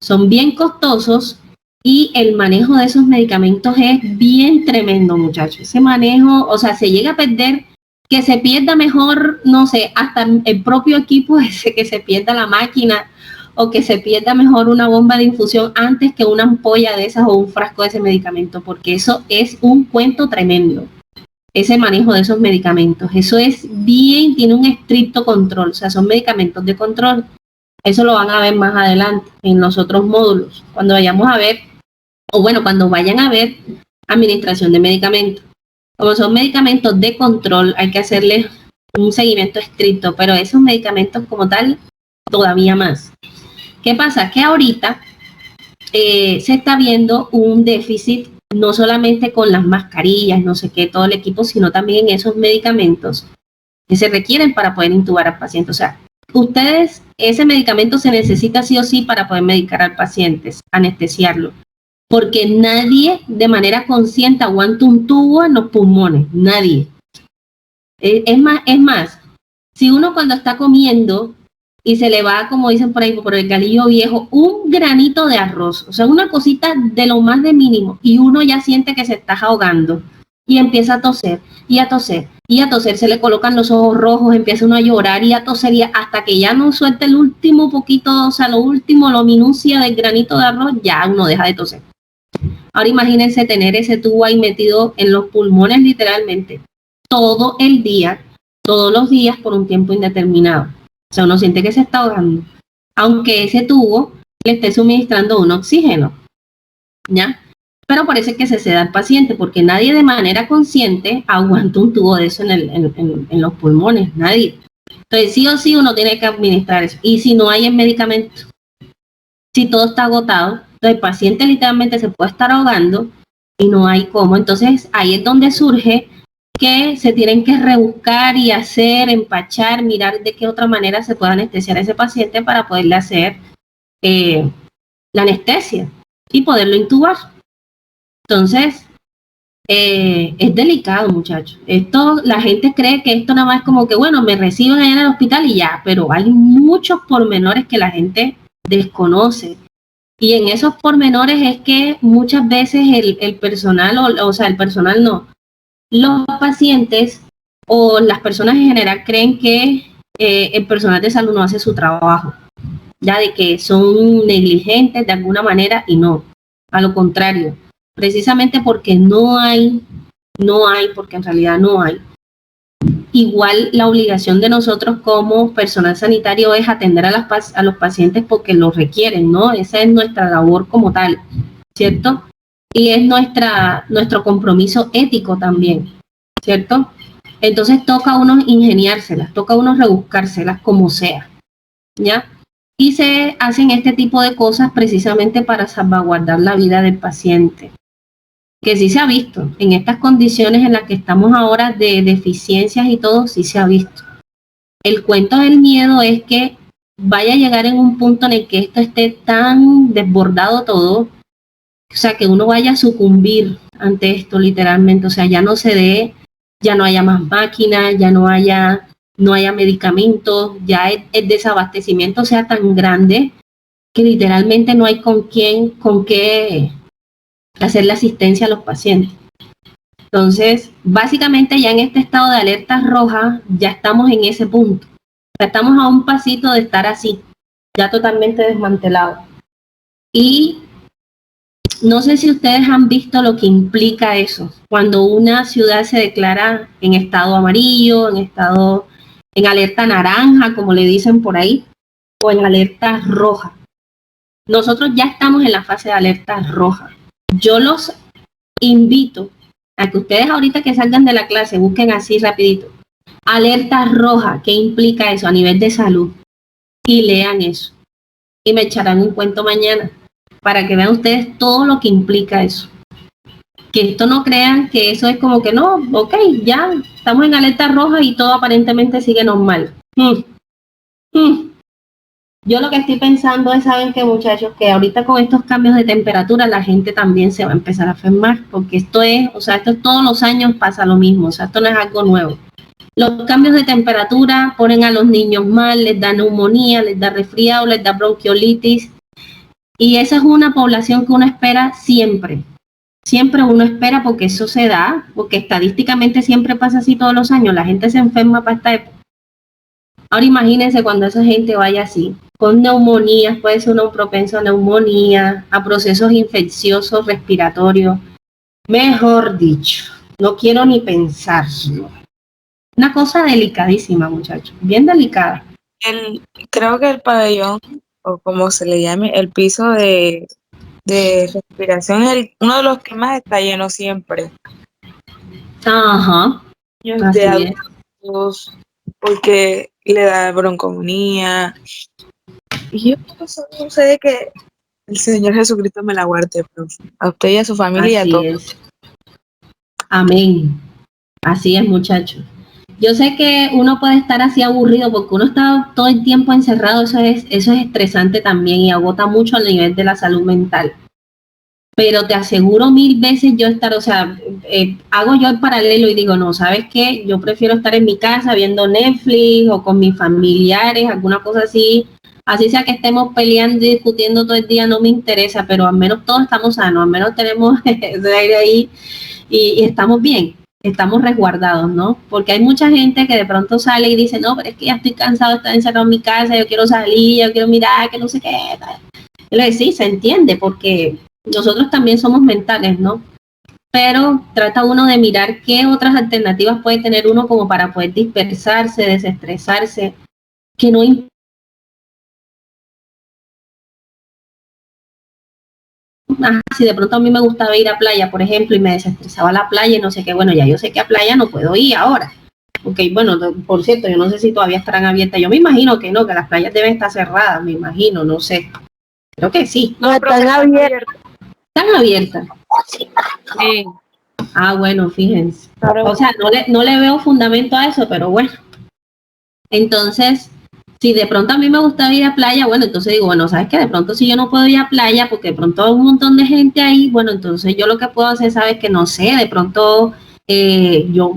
Son bien costosos y el manejo de esos medicamentos es bien tremendo, muchachos. Ese manejo, o sea, se llega a perder, que se pierda mejor, no sé, hasta el propio equipo ese, que se pierda la máquina o que se pierda mejor una bomba de infusión antes que una ampolla de esas o un frasco de ese medicamento, porque eso es un cuento tremendo, ese manejo de esos medicamentos. Eso es bien, tiene un estricto control, o sea, son medicamentos de control. Eso lo van a ver más adelante en los otros módulos, cuando vayamos a ver, o bueno, cuando vayan a ver administración de medicamentos. Como son medicamentos de control, hay que hacerles un seguimiento estricto, pero esos medicamentos como tal, todavía más. ¿Qué pasa? Que ahorita se está viendo un déficit, no solamente con las mascarillas, no sé qué, todo el equipo, sino también en esos medicamentos que se requieren para poder intubar al paciente. O sea, ustedes, ese medicamento se necesita sí o sí para poder medicar al paciente, anestesiarlo, porque nadie de manera consciente aguanta un tubo en los pulmones, nadie. Es más, si uno cuando está comiendo y se le va, como dicen por ahí, por el galillo viejo, un granito de arroz, o sea, una cosita de lo más de mínimo, y uno ya siente que se está ahogando y empieza a toser y a toser y a toser, se le colocan los ojos rojos, empieza uno a llorar y a toser y hasta que ya no suelte el último poquito, o sea, lo minucia del granito de arroz, ya uno deja de toser. Ahora imagínense tener ese tubo ahí metido en los pulmones literalmente todo el día, todos los días por un tiempo indeterminado. O sea, uno siente que se está ahogando, aunque ese tubo le esté suministrando un oxígeno, ¿ya? Pero parece que se seda al paciente, porque nadie de manera consciente aguanta un tubo de eso en los pulmones, nadie. Entonces, sí o sí uno tiene que administrar eso. Y si no hay el medicamento, si todo está agotado, entonces el paciente literalmente se puede estar ahogando y no hay cómo. Entonces, ahí es donde surge que se tienen que rebuscar y hacer, empachar, mirar de qué otra manera se puede anestesiar a ese paciente para poderle hacer la anestesia y poderlo intubar. Entonces, es delicado, muchachos. Esto, la gente cree que esto nada más es como que, bueno, me reciben allá en el hospital y ya, pero hay muchos pormenores que la gente desconoce. Y en esos pormenores es que muchas veces el personal, o sea, el personal no, los pacientes o las personas en general creen que el personal de salud no hace su trabajo, ya de que son negligentes de alguna manera, y no, a lo contrario, precisamente porque no hay, porque en realidad no hay. Igual la obligación de nosotros como personal sanitario es atender a los pacientes porque lo requieren, ¿no? Esa es nuestra labor como tal, ¿cierto? Y es nuestro compromiso ético también, ¿cierto? Entonces toca a uno ingeniárselas, toca a uno rebuscárselas como sea, ¿ya? Y se hacen este tipo de cosas precisamente para salvaguardar la vida del paciente, que sí se ha visto, en estas condiciones en las que estamos ahora de deficiencias y todo, sí se ha visto. El cuento del miedo es que vaya a llegar en un punto en el que esto esté tan desbordado todo, o sea, que uno vaya a sucumbir ante esto literalmente, o sea, ya no se dé, ya no haya más máquinas, ya no haya medicamentos, ya el desabastecimiento sea tan grande que literalmente no hay con qué hacer la asistencia a los pacientes. Entonces, básicamente ya en este estado de alerta roja, ya estamos en ese punto. O sea, estamos a un pasito de estar así, ya totalmente desmantelado. Y no sé si ustedes han visto lo que implica eso, cuando una ciudad se declara en estado amarillo, en alerta naranja, como le dicen por ahí, o en alerta roja. Nosotros ya estamos en la fase de alerta roja. Yo los invito a que ustedes ahorita que salgan de la clase busquen así rapidito Alerta roja, ¿qué implica eso a nivel de salud? Y lean eso. Y me echarán un cuento mañana para que vean ustedes todo lo que implica eso. Que esto no crean que eso es como que no, ok, ya estamos en alerta roja y todo aparentemente sigue normal. Yo lo que estoy pensando es, ¿saben qué, muchachos? Que ahorita con estos cambios de temperatura la gente también se va a empezar a enfermar, porque esto es, o sea, esto todos los años pasa lo mismo, o sea, esto no es algo nuevo. Los cambios de temperatura ponen a los niños mal, les da neumonía, les da resfriado, les da bronquiolitis, y esa es una población que uno espera siempre. Siempre uno espera porque eso se da, porque estadísticamente siempre pasa así todos los años, la gente se enferma para esta época. Ahora imagínense cuando esa gente vaya así, con neumonías, puede ser uno propenso a neumonía, a procesos infecciosos respiratorios. Mejor dicho, no quiero ni pensarlo. Una cosa delicadísima, muchachos, bien delicada. Creo que el pabellón, o como se le llame, el piso de respiración es uno de los que más está lleno siempre. Ajá, así De es. adultos, porque le da broncomonía. Y yo no sé de que el Señor Jesucristo me la guarde, profe. A usted y a su familia y a Así todos. es. Amén. Así es, muchachos. Yo sé que uno puede estar así aburrido porque uno está todo el tiempo encerrado, eso es estresante también y agota mucho al nivel de la salud mental. Pero te aseguro 1000 veces yo estar, o sea, hago yo el paralelo y digo, no, ¿sabes qué? Yo prefiero estar en mi casa viendo Netflix o con mis familiares, alguna cosa así sea que estemos peleando y discutiendo todo el día, no me interesa, pero al menos todos estamos sanos, al menos tenemos ese aire ahí y estamos bien, estamos resguardados, ¿no? Porque hay mucha gente que de pronto sale y dice, no, pero es que ya estoy cansado de estar encerrado en mi casa, yo quiero salir, yo quiero mirar, que no sé qué. Y le digo, sí, se entiende, porque nosotros también somos mentales, ¿no? Pero trata uno de mirar qué otras alternativas puede tener uno como para poder dispersarse, desestresarse, que no importa. Si de pronto a mí me gustaba ir a playa, por ejemplo, y me desestresaba la playa y no sé qué, bueno, ya yo sé que a playa no puedo ir ahora. Ok, bueno, por cierto, yo no sé si todavía estarán abiertas. Yo me imagino que no, que las playas deben estar cerradas, me imagino, no sé. Creo que sí. No, están abiertas. Están abiertas. Sí. Ah, bueno, fíjense. Claro. O sea, no le veo fundamento a eso, pero bueno. Entonces, si de pronto a mí me gusta ir a playa, bueno, entonces digo, bueno, ¿sabes qué? De pronto si yo no puedo ir a playa porque de pronto hay un montón de gente ahí, bueno, entonces yo lo que puedo hacer, ¿sabes? Que no sé, de pronto yo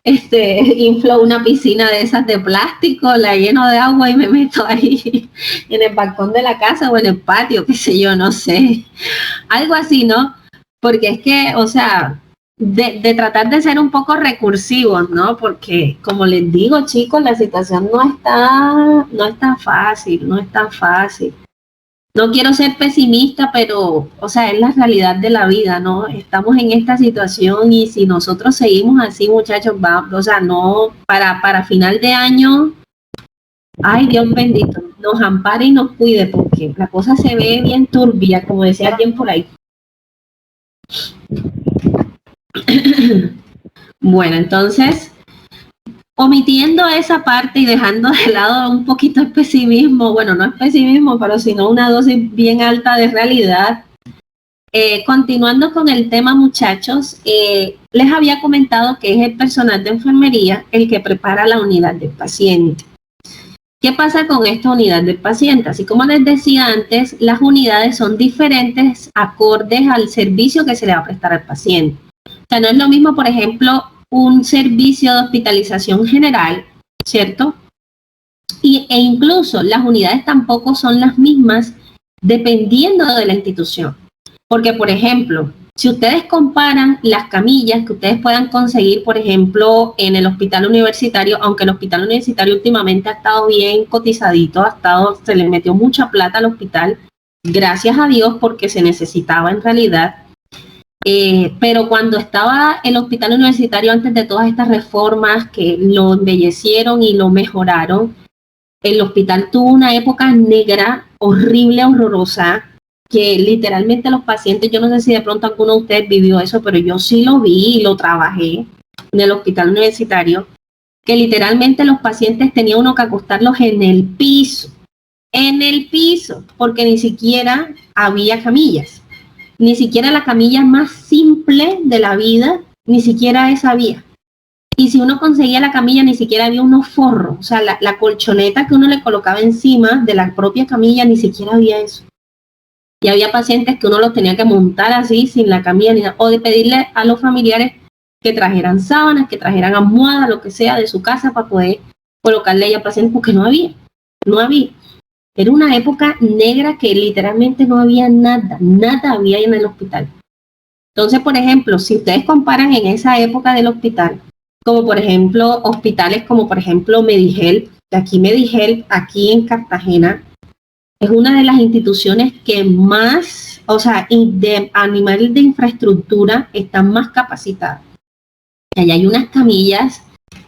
inflo una piscina de esas de plástico, la lleno de agua y me meto ahí en el balcón de la casa o en el patio, qué sé yo, no sé. Algo así, ¿no? Porque es que, o sea, de tratar de ser un poco recursivos, ¿no? Porque, como les digo, chicos, la situación no está fácil, no está fácil. No quiero ser pesimista, pero, o sea, es la realidad de la vida, ¿no? Estamos en esta situación y si nosotros seguimos así, muchachos, o sea, no, para final de año, ay, Dios bendito, nos ampare y nos cuide, porque la cosa se ve bien turbia, como decía alguien por ahí. Bueno, entonces, omitiendo esa parte y dejando de lado un poquito el pesimismo, bueno, no es pesimismo, pero sino una dosis bien alta de realidad. Continuando con el tema, muchachos, les había comentado que es el personal de enfermería el que prepara la unidad del paciente. ¿Qué pasa con esta unidad del paciente? Así como les decía antes, las unidades son diferentes acordes al servicio que se le va a prestar al paciente. O sea, no es lo mismo, por ejemplo, un servicio de hospitalización general, ¿cierto? E incluso las unidades tampoco son las mismas dependiendo de la institución. Porque, por ejemplo, si ustedes comparan las camillas que ustedes puedan conseguir, por ejemplo, en el hospital universitario, aunque el hospital universitario últimamente ha estado bien cotizadito, se le metió mucha plata al hospital, gracias a Dios, porque se necesitaba en realidad. Pero cuando estaba el hospital universitario, antes de todas estas reformas que lo embellecieron y lo mejoraron, el hospital tuvo una época negra, horrible, horrorosa, que literalmente los pacientes, yo no sé si de pronto alguno de ustedes vivió eso, pero yo sí lo vi y lo trabajé. en el hospital universitario, que literalmente los pacientes tenía uno que acostarlos en el piso, porque ni siquiera había camillas, ni siquiera la camilla más simple de la vida, ni siquiera esa había. Y si uno conseguía la camilla, ni siquiera había unos forros, o sea, la colchoneta que uno le colocaba encima de la propia camilla, ni siquiera había eso. Y había pacientes que uno los tenía que montar así, sin la camilla, ni nada, o de pedirle a los familiares que trajeran sábanas, que trajeran almohadas, lo que sea, de su casa para poder colocarle a ella pacientes, porque no había. Era una época negra que literalmente no había nada había en el hospital. Entonces, por ejemplo, si ustedes comparan en esa época del hospital, como por ejemplo hospitales como por ejemplo Medihelp, aquí en Cartagena, es una de las instituciones que más, o sea, a nivel de infraestructura están más capacitadas. Allá hay unas camillas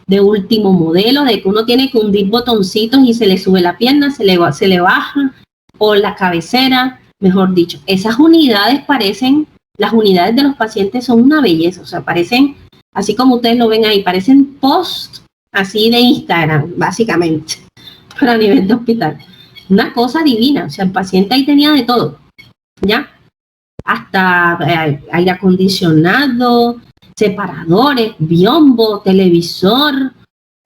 de último modelo, de que uno tiene que hundir botoncitos y se le sube la pierna, se le baja, o la cabecera, mejor dicho. Esas unidades las unidades de los pacientes son una belleza, o sea, parecen, así como ustedes lo ven ahí, parecen posts así de Instagram, básicamente, pero a nivel de hospital. Una cosa divina, o sea, el paciente ahí tenía de todo, ¿ya? Hasta aire acondicionado, separadores, biombo, televisor,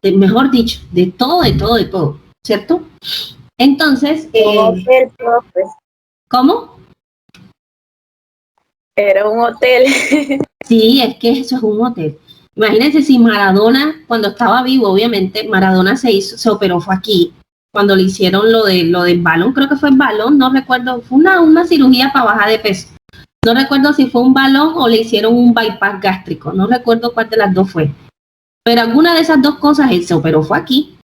mejor dicho, de todo, ¿cierto? Entonces, hotel, profe. ¿Cómo? Era un hotel. Sí, es que eso es un hotel. Imagínense si Maradona, cuando estaba vivo, obviamente, Maradona se operó, fue aquí, cuando le hicieron lo del balón, creo que fue el balón, no recuerdo, fue una cirugía para bajar de peso. No recuerdo si fue un balón o le hicieron un bypass gástrico, no recuerdo cuál de las dos fue. Pero alguna de esas dos cosas él se operó fue aquí.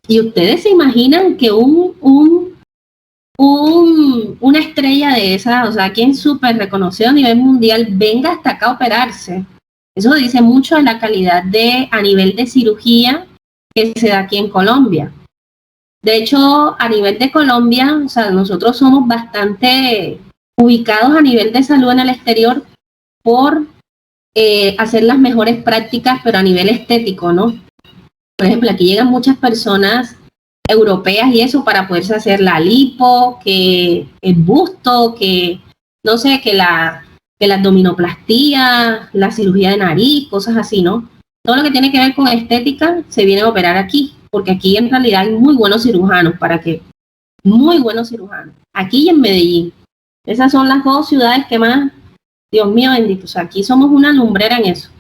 Y ustedes se imaginan que una estrella de esa, o sea, quien súper reconocido a nivel mundial, venga hasta acá a operarse. Eso dice mucho de la calidad a nivel de cirugía que se da aquí en Colombia. De hecho, a nivel de Colombia, o sea, nosotros somos bastante ubicados a nivel de salud en el exterior por hacer las mejores prácticas, pero a nivel estético, ¿no? Por ejemplo, aquí llegan muchas personas europeas y eso para poderse hacer la lipo, que el busto, que no sé, que la abdominoplastía, la cirugía de nariz, cosas así, ¿no? Todo lo que tiene que ver con estética se viene a operar aquí, porque aquí en realidad hay muy buenos cirujanos, muy buenos cirujanos, aquí y en Medellín. Esas son las dos ciudades que más, Dios mío bendito, o sea, aquí somos una lumbrera en eso.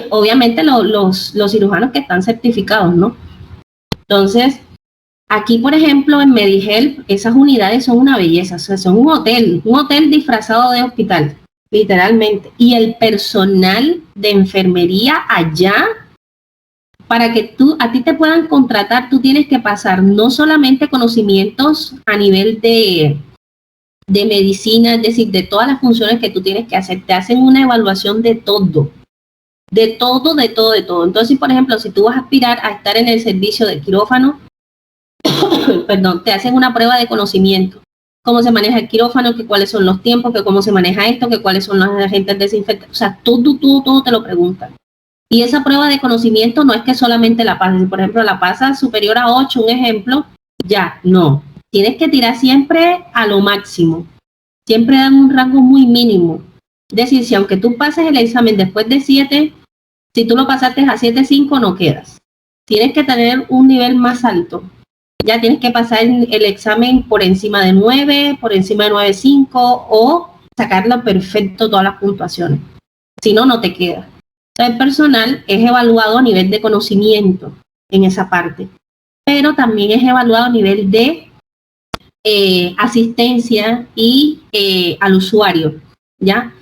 Obviamente los cirujanos que están certificados, ¿no? Entonces, aquí, por ejemplo, en Medihelp, esas unidades son una belleza, o sea, son un hotel disfrazado de hospital, literalmente. Y el personal de enfermería allá, para que a ti te puedan contratar, tú tienes que pasar no solamente conocimientos a nivel de medicina, es decir, de todas las funciones que tú tienes que hacer, te hacen una evaluación de todo. Entonces, por ejemplo, si tú vas a aspirar a estar en el servicio de quirófano, perdón, te hacen una prueba de conocimiento. Cómo se maneja el quirófano, que cuáles son los tiempos, que cómo se maneja esto, que cuáles son los agentes desinfectantes. O sea, todo te lo preguntan. Y esa prueba de conocimiento no es que solamente la pases. Por ejemplo, la pasas superior a 8, un ejemplo, ya, no. Tienes que tirar siempre a lo máximo. Siempre dan un rango muy mínimo. Es decir, si aunque tú pases el examen después de 7, si tú lo pasaste a 7.5 no quedas. Tienes que tener un nivel más alto. Ya tienes que pasar el examen por encima de 9, por encima de 9.5 o sacarlo perfecto todas las puntuaciones. Si no, no te queda. O sea, el personal es evaluado a nivel de conocimiento en esa parte, pero también es evaluado a nivel de asistencia y al usuario, ¿ya?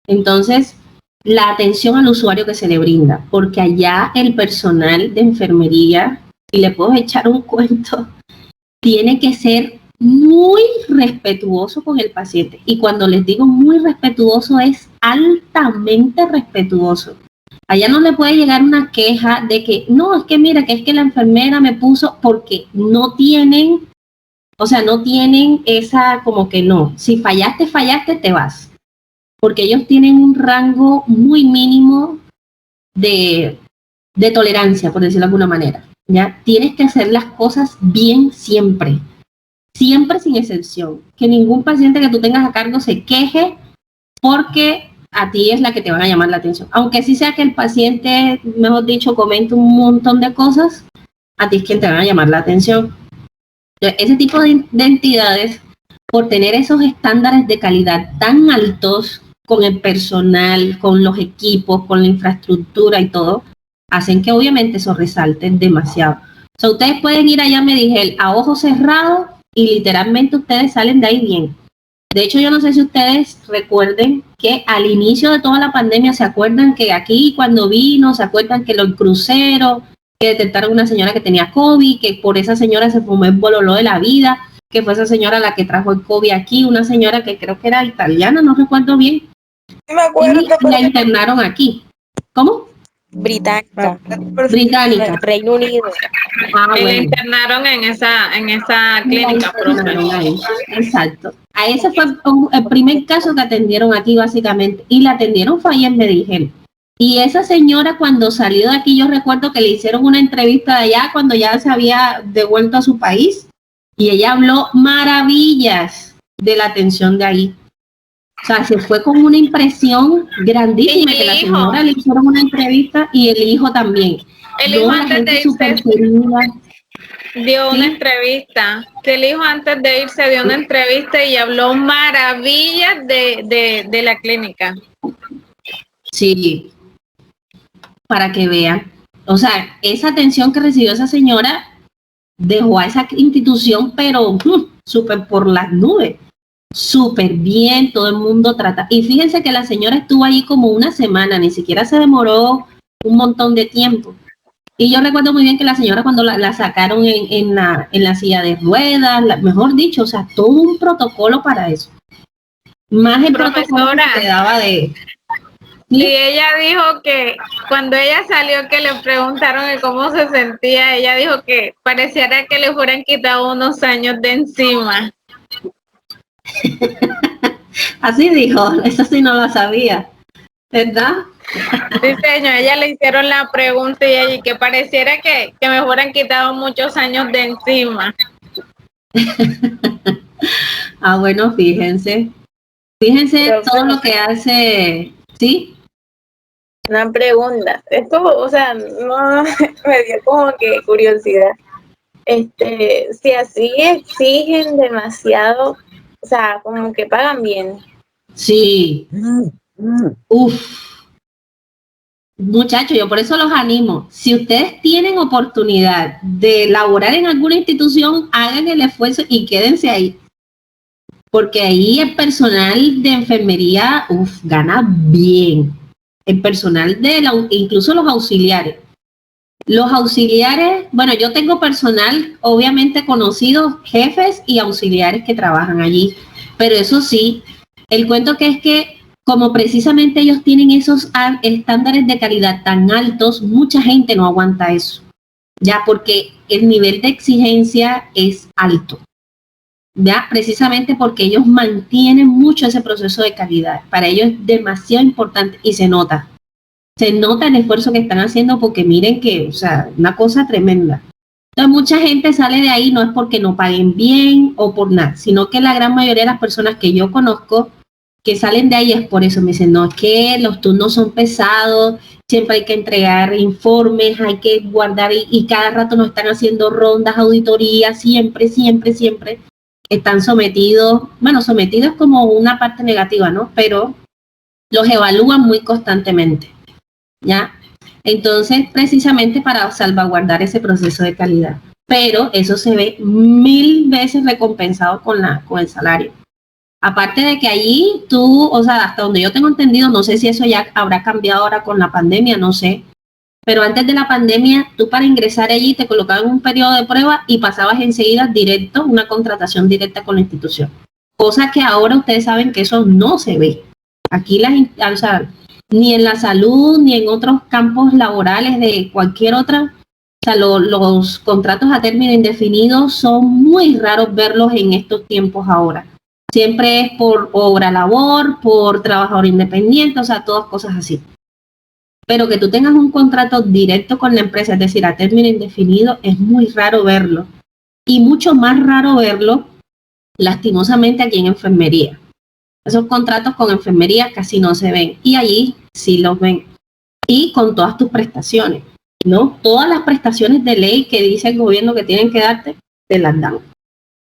Entonces, la atención al usuario que se le brinda, porque allá el personal de enfermería, y le puedo echar un cuento, tiene que ser muy respetuoso con el paciente. Y cuando les digo muy respetuoso, es altamente respetuoso. Allá no le puede llegar una queja de que, no, es que mira, que es que la enfermera me puso, porque no tienen, o sea, no tienen esa, como que no, si fallaste, te vas. Porque ellos tienen un rango muy mínimo de tolerancia, por decirlo de alguna manera. ¿Ya? Tienes que hacer las cosas bien siempre, siempre sin excepción. Que ningún paciente que tú tengas a cargo se queje porque a ti es la que te van a llamar la atención. Aunque sí sea que el paciente, mejor dicho, comente un montón de cosas, a ti es quien te van a llamar la atención. Entonces, ese tipo de entidades, por tener esos estándares de calidad tan altos con el personal, con los equipos, con la infraestructura y todo, hacen que obviamente eso resalte demasiado. O sea, ustedes pueden ir allá a Medigel a ojos cerrados y literalmente ustedes salen de ahí bien. De hecho, yo no sé si ustedes recuerden que al inicio de toda la pandemia, ¿se acuerdan que aquí cuando vino, se acuerdan que los cruceros, que detectaron una señora que tenía COVID, que por esa señora se fumó el bololó de la vida, que fue esa señora la que trajo el COVID aquí, una señora que creo que era italiana, no recuerdo bien, Me acuerdo y la internaron aquí. ¿Cómo? Británica. Británica. Reino Unido. Ah, Y la bueno. internaron en esa clínica, profe. Ahí. Exacto. A ese fue el primer caso que atendieron aquí, básicamente. Y la atendieron fue ahí en Medigel. Y esa señora, cuando salió de aquí, yo recuerdo que le hicieron una entrevista de allá cuando ya se había devuelto a su país. Y ella habló maravillas de la atención de ahí. O sea, se fue con una impresión grandísima que la señora le hicieron una entrevista y el hijo también. El hijo antes de irse dio una entrevista, que el hijo antes de irse dio una entrevista y habló maravillas de la clínica. Sí, para que vean. O sea, esa atención que recibió esa señora dejó a esa institución, pero súper por las nubes. Súper bien, todo el mundo trata. Y fíjense que la señora estuvo allí como una semana, ni siquiera se demoró un montón de tiempo. Y yo recuerdo muy bien que la señora cuando la sacaron en la silla de ruedas, mejor dicho, o sea, todo un protocolo para eso. Más el protocolo que te daba de... ¿Sí? Y ella dijo que cuando ella salió que le preguntaron cómo se sentía, ella dijo que pareciera que le fueran quitado unos años de encima. Así dijo, eso sí no lo sabía, ¿verdad? Sí, señor, ella le hicieron la pregunta y ella que pareciera que me fueran quitado muchos años de encima. Ah, bueno, fíjense todo lo que hace, ¿sí? Una pregunta. Esto, o sea, no me dio como que curiosidad. Si así exigen demasiado, o sea, como que pagan bien. Sí. Uf. Muchachos, yo por eso los animo. Si ustedes tienen oportunidad de laborar en alguna institución, hagan el esfuerzo y quédense ahí. Porque ahí el personal de enfermería, gana bien. El personal incluso los auxiliares. Los auxiliares, bueno, yo tengo personal, obviamente conocidos, jefes y auxiliares que trabajan allí. Pero eso sí, el cuento que es que como precisamente ellos tienen esos estándares de calidad tan altos, mucha gente no aguanta eso, ya porque el nivel de exigencia es alto, ya precisamente porque ellos mantienen mucho ese proceso de calidad. Para ellos es demasiado importante y se nota el esfuerzo que están haciendo porque miren que, o sea, una cosa tremenda. Entonces mucha gente sale de ahí no es porque no paguen bien o por nada, sino que la gran mayoría de las personas que yo conozco que salen de ahí es por eso, me dicen, no, es que los turnos son pesados, siempre hay que entregar informes, hay que guardar y cada rato nos están haciendo rondas, auditorías, siempre están sometidos, bueno, sometidos como una parte negativa, ¿no? Pero los evalúan muy constantemente, ¿ya? Entonces, precisamente para salvaguardar ese proceso de calidad. Pero eso se ve 1000 veces recompensado con el salario. Aparte de que allí tú, o sea, hasta donde yo tengo entendido, no sé si eso ya habrá cambiado ahora con la pandemia, no sé. Pero antes de la pandemia, tú para ingresar allí te colocaban un periodo de prueba y pasabas enseguida directo, una contratación directa con la institución. Cosa que ahora ustedes saben que eso no se ve. Aquí o sea, ni en la salud, ni en otros campos laborales de cualquier otra. O sea, los contratos a término indefinido son muy raros verlos en estos tiempos ahora. Siempre es por obra labor, por trabajador independiente, o sea, todas cosas así. pero que tú tengas un contrato directo con la empresa, es decir, a término indefinido, es muy raro verlo. Y mucho más raro verlo, lastimosamente, aquí en enfermería. Esos contratos con enfermería casi no se ven, y allí sí los ven. Y con todas tus prestaciones, ¿no? Todas las prestaciones de ley que dice el gobierno que tienen que darte, te las dan.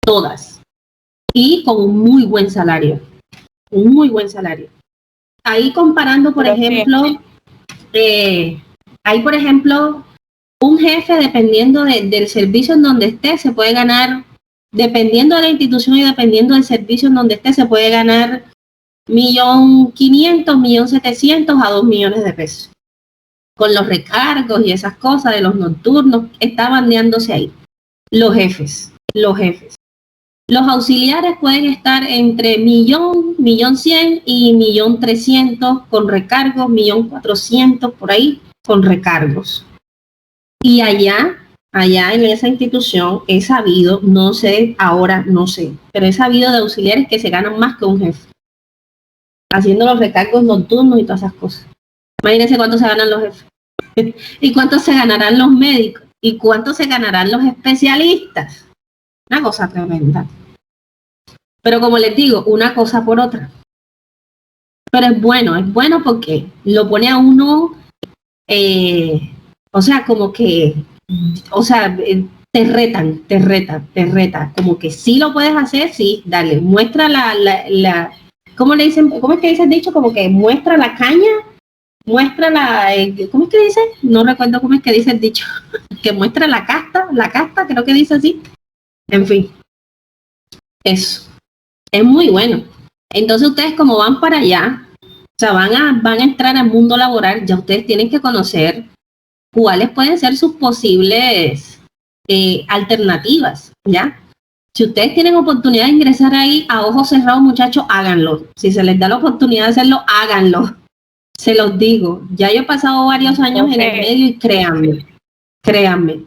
Todas. Y con un muy buen salario. Un muy buen salario. Ahí comparando, por ejemplo, hay, por ejemplo, un jefe, dependiendo del servicio en donde esté, se puede ganar, dependiendo de la institución y dependiendo del servicio en donde esté, se puede ganar 1.500.000, 1.700.000 a 2 millones de pesos. Con los recargos y esas cosas de los nocturnos, está bandeándose ahí. Los jefes. Los auxiliares pueden estar entre 1.100.000, 1.100.000 y 1.300.000 con recargos, 1.400.000 por ahí con recargos. Y allá en esa institución he sabido, no sé, ahora no sé, pero he sabido de auxiliares que se ganan más que un jefe, haciendo los recargos nocturnos y todas esas cosas. Imagínense cuánto se ganan los jefes. ¿Y cuánto se ganarán los médicos? ¿Y cuánto se ganarán los especialistas? Una cosa tremenda. Pero como les digo, una cosa por otra. Pero es bueno porque lo pone a uno, o sea, como que, o sea, te reta, como que sí lo puedes hacer, sí, dale, muestra ¿cómo le dicen? ¿Cómo es que dice el dicho? Como que muestra la caña, muestra ¿cómo es que dice? No recuerdo cómo es que dice el dicho, que muestra la casta, creo que dice así. En fin, eso, es muy bueno. Entonces ustedes como van para allá, o sea, van a entrar al mundo laboral, ya ustedes tienen que conocer cuáles pueden ser sus posibles alternativas, ¿ya? Si ustedes tienen oportunidad de ingresar ahí a ojos cerrados, muchachos, háganlo. Si se les da la oportunidad de hacerlo, háganlo. Se los digo, ya yo he pasado varios años en el medio y créanme,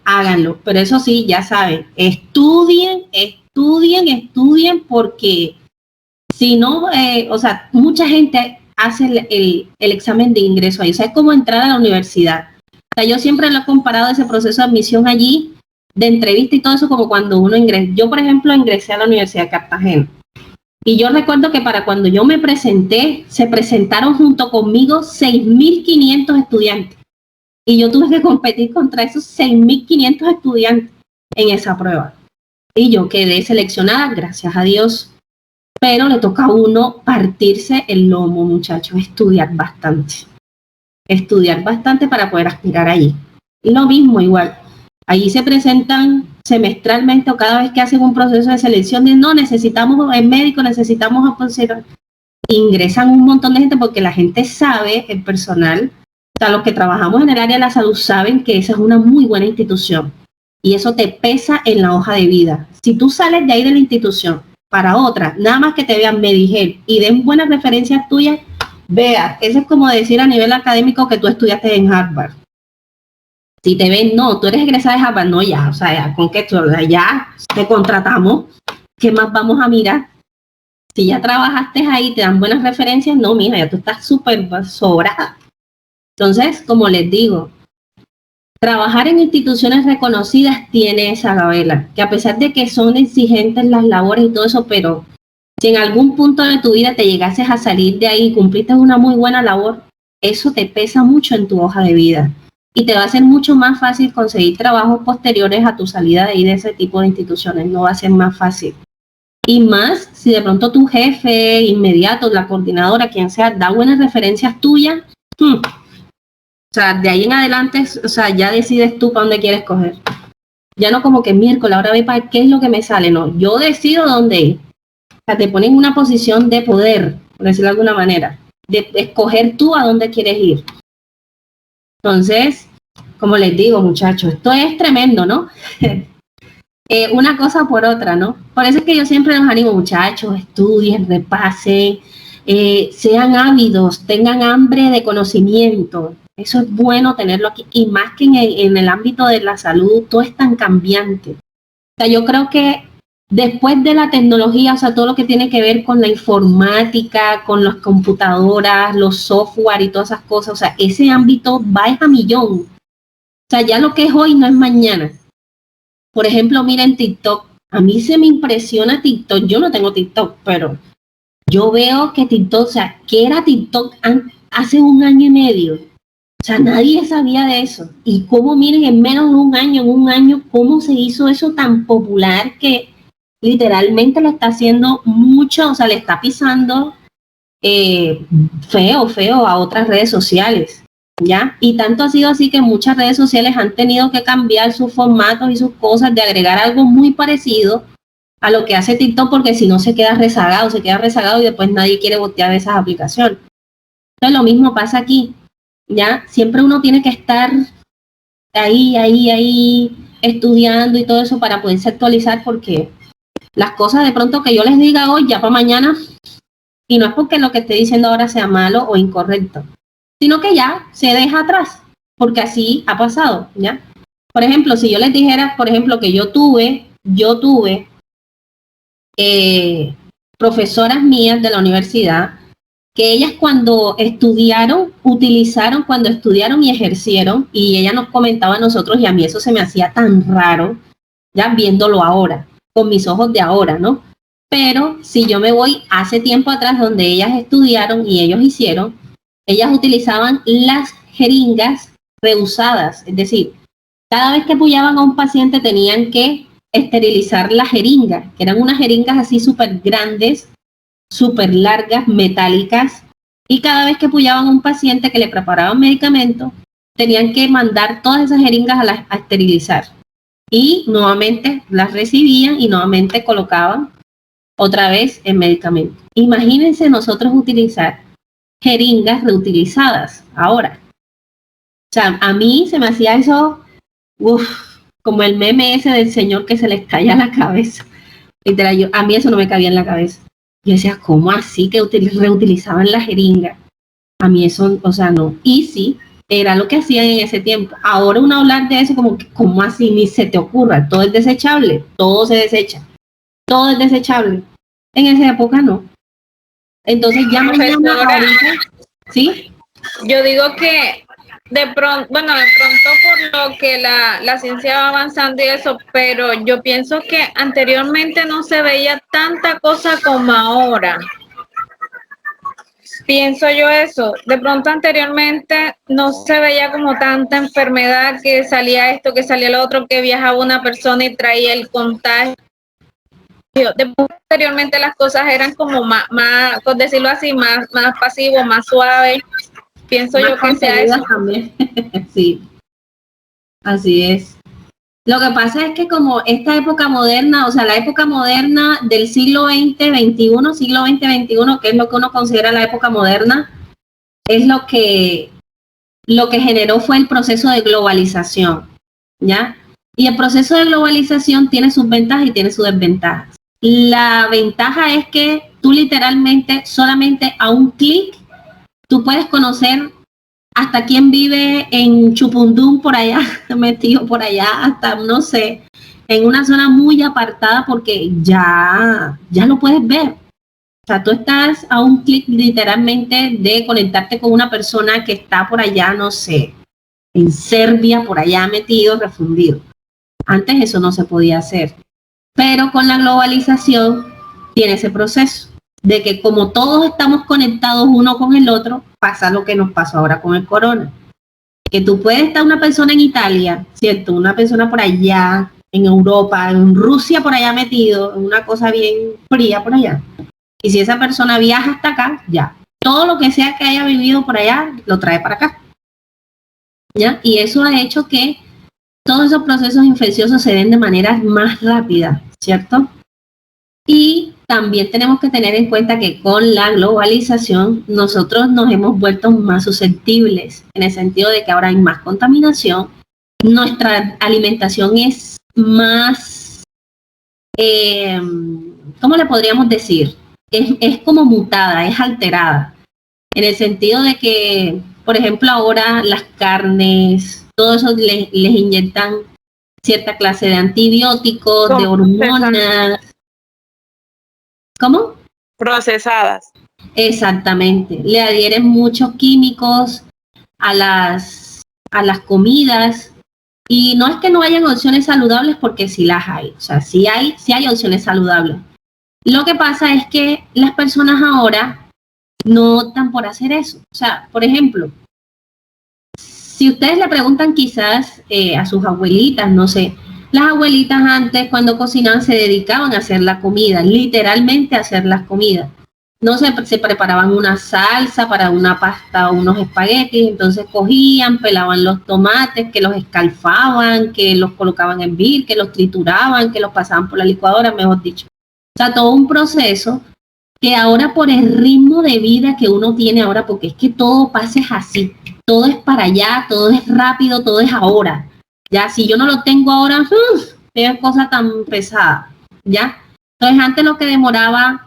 háganlo. Pero eso sí, ya saben, estudien, porque si no, o sea, mucha gente hace el examen de ingreso ahí. O sea, es como entrar a la universidad. O sea, yo siempre lo he comparado ese proceso de admisión allí, de entrevista y todo eso, como cuando uno ingresa. Yo, por ejemplo, ingresé a la Universidad de Cartagena. Y yo recuerdo que para cuando yo me presenté, se presentaron junto conmigo 6.500 estudiantes. Y yo tuve que competir contra esos 6.500 estudiantes en esa prueba. Y yo quedé seleccionada, gracias a Dios. Pero le toca a uno partirse el lomo, muchachos, estudiar bastante para poder aspirar allí. Y lo mismo igual, allí se presentan semestralmente o cada vez que hacen un proceso de selección de no, necesitamos el médico, necesitamos a ingresan un montón de gente porque la gente sabe, el personal, o sea, los que trabajamos en el área de la salud saben que esa es una muy buena institución y eso te pesa en la hoja de vida. Si tú sales de ahí de la institución para otra, nada más que te vean Medigel y den buenas referencias tuyas, vea, eso es como decir a nivel académico que tú estudiaste en Harvard. Si te ven, no, tú eres egresada de Harvard, no, ya, o sea, ya, con que ya te contratamos, ¿qué más vamos a mirar? Si ya trabajaste ahí, te dan buenas referencias, no, mija, ya tú estás súper sobrada. Entonces, como les digo, trabajar en instituciones reconocidas tiene esa gabela, que a pesar de que son exigentes las labores y todo eso, pero si en algún punto de tu vida te llegases a salir de ahí y cumpliste una muy buena labor, eso te pesa mucho en tu hoja de vida y te va a ser mucho más fácil conseguir trabajos posteriores a tu salida de ahí de ese tipo de instituciones, no va a ser más fácil. Y más si de pronto tu jefe inmediato, la coordinadora, quien sea, da buenas referencias tuyas, o sea, de ahí en adelante, o sea, ya decides tú para dónde quieres coger. Ya no como que miércoles, ahora ve para qué es lo que me sale, no, yo decido dónde ir. O sea, te ponen en una posición de poder, por decirlo de alguna manera, de escoger tú a dónde quieres ir. Entonces, como les digo, muchachos, esto es tremendo, ¿no? Una cosa por otra, ¿no? Por eso es que yo siempre los animo, muchachos, estudien, repasen, sean ávidos, tengan hambre de conocimiento. Eso es bueno tenerlo aquí, y más que en el ámbito de la salud, todo es tan cambiante. O sea, yo creo que después de la tecnología, o sea, todo lo que tiene que ver con la informática, con las computadoras, los software y todas esas cosas, o sea, ese ámbito va a millón. O sea, ya lo que es hoy no es mañana. Por ejemplo, miren TikTok. A mí se me impresiona TikTok. Yo no tengo TikTok, pero yo veo que TikTok, o sea, ¿qué era TikTok hace un año y medio? O sea, nadie sabía de eso. Y cómo, miren, en menos de un año, cómo se hizo eso tan popular que literalmente le está haciendo mucho, o sea, le está pisando feo a otras redes sociales, ¿ya? Y tanto ha sido así que muchas redes sociales han tenido que cambiar sus formatos y sus cosas, de agregar algo muy parecido a lo que hace TikTok, porque si no se queda rezagado y después nadie quiere botear esas aplicaciones. Entonces lo mismo pasa aquí, ¿ya? Siempre uno tiene que estar ahí, estudiando y todo eso para poderse actualizar, porque las cosas de pronto que yo les diga hoy, ya para mañana, y no es porque lo que esté diciendo ahora sea malo o incorrecto, sino que ya se deja atrás, porque así ha pasado, ¿ya? Por ejemplo, si yo les dijera, por ejemplo, que yo tuve profesoras mías de la universidad, que ellas cuando estudiaron y ejercieron, y ella nos comentaba a nosotros, y a mí eso se me hacía tan raro, ya viéndolo ahora, con mis ojos de ahora, ¿no? Pero si yo me voy hace tiempo atrás donde ellas estudiaron y ellos hicieron, ellas utilizaban las jeringas reusadas, es decir, cada vez que apoyaban a un paciente tenían que esterilizar la jeringa, que eran unas jeringas así súper grandes, súper largas, metálicas, y cada vez que apoyaban a un paciente que le preparaban medicamento, tenían que mandar todas esas jeringas a esterilizar. Y nuevamente las recibían y nuevamente colocaban otra vez el medicamento. Imagínense nosotros utilizar jeringas reutilizadas ahora. O sea, a mí se me hacía eso, como el meme ese del señor que se le estalla la cabeza. Literal, a mí eso no me cabía en la cabeza. Yo decía, ¿cómo así que reutilizaban la jeringa? A mí eso, o sea, no. Y sí, era lo que hacían en ese tiempo. Ahora uno hablar de eso como, ¿cómo así? Ni se te ocurra. Todo es desechable, todo se desecha. Todo es desechable. En esa época no. Entonces ya mañana, ahorita, ¿sí? Yo digo que de pronto por lo que la ciencia va avanzando y eso, pero yo pienso que anteriormente no se veía tanta cosa como ahora. Pienso yo eso. De pronto anteriormente no se veía como tanta enfermedad, que salía esto, que salía lo otro, que viajaba una persona y traía el contagio. Anteriormente las cosas eran como más, por decirlo así, más pasivo, más suave. Pienso más yo que sea eso. También. Sí, así es. Lo que pasa es que como esta época moderna, o sea, la época moderna del siglo XX-XXI, que es lo que uno considera la época moderna, es lo que generó fue el proceso de globalización, ¿ya? Y el proceso de globalización tiene sus ventajas y tiene sus desventajas. La ventaja es que tú literalmente solamente a un clic tú puedes conocer hasta quién vive en Chupundún por allá, metido por allá, hasta no sé, en una zona muy apartada, porque ya lo puedes ver. O sea, tú estás a un clic literalmente de conectarte con una persona que está por allá, no sé, en Serbia, por allá metido, refundido. Antes eso no se podía hacer. Pero con la globalización tiene ese proceso de que como todos estamos conectados uno con el otro, pasa lo que nos pasó ahora con el corona. Que tú puedes estar una persona en Italia, ¿cierto? Una persona por allá, en Europa, en Rusia por allá metido, en una cosa bien fría por allá. Y si esa persona viaja hasta acá, ya. Todo lo que sea que haya vivido por allá, lo trae para acá. ¿Ya? Y eso ha hecho que todos esos procesos infecciosos se den de manera más rápida, ¿cierto? Y también tenemos que tener en cuenta que con la globalización nosotros nos hemos vuelto más susceptibles, en el sentido de que ahora hay más contaminación, nuestra alimentación es más, ¿cómo le podríamos decir? Es como mutada, es alterada, en el sentido de que, por ejemplo, ahora las carnes, todo eso les inyectan cierta clase de antibióticos, de hormonas, ¿Cómo? Procesadas. Exactamente. Le adhieren muchos químicos a las comidas. Y no es que no hayan opciones saludables, porque sí las hay. O sea, sí hay opciones saludables. Lo que pasa es que las personas ahora no optan por hacer eso. O sea, por ejemplo, si ustedes le preguntan quizás a sus abuelitas, no sé, las abuelitas antes cuando cocinaban se dedicaban a hacer la comida, literalmente a hacer las comidas. No se preparaban una salsa para una pasta o unos espaguetis, entonces cogían, pelaban los tomates, que los escalfaban, que los colocaban en vir, que los trituraban, que los pasaban por la licuadora, mejor dicho. O sea, todo un proceso que ahora por el ritmo de vida que uno tiene ahora, porque es que todo pasa así, todo es para allá, todo es rápido, todo es ahora. Ya, si yo no lo tengo ahora, es cosa tan pesada, ¿ya? Entonces antes lo que demoraba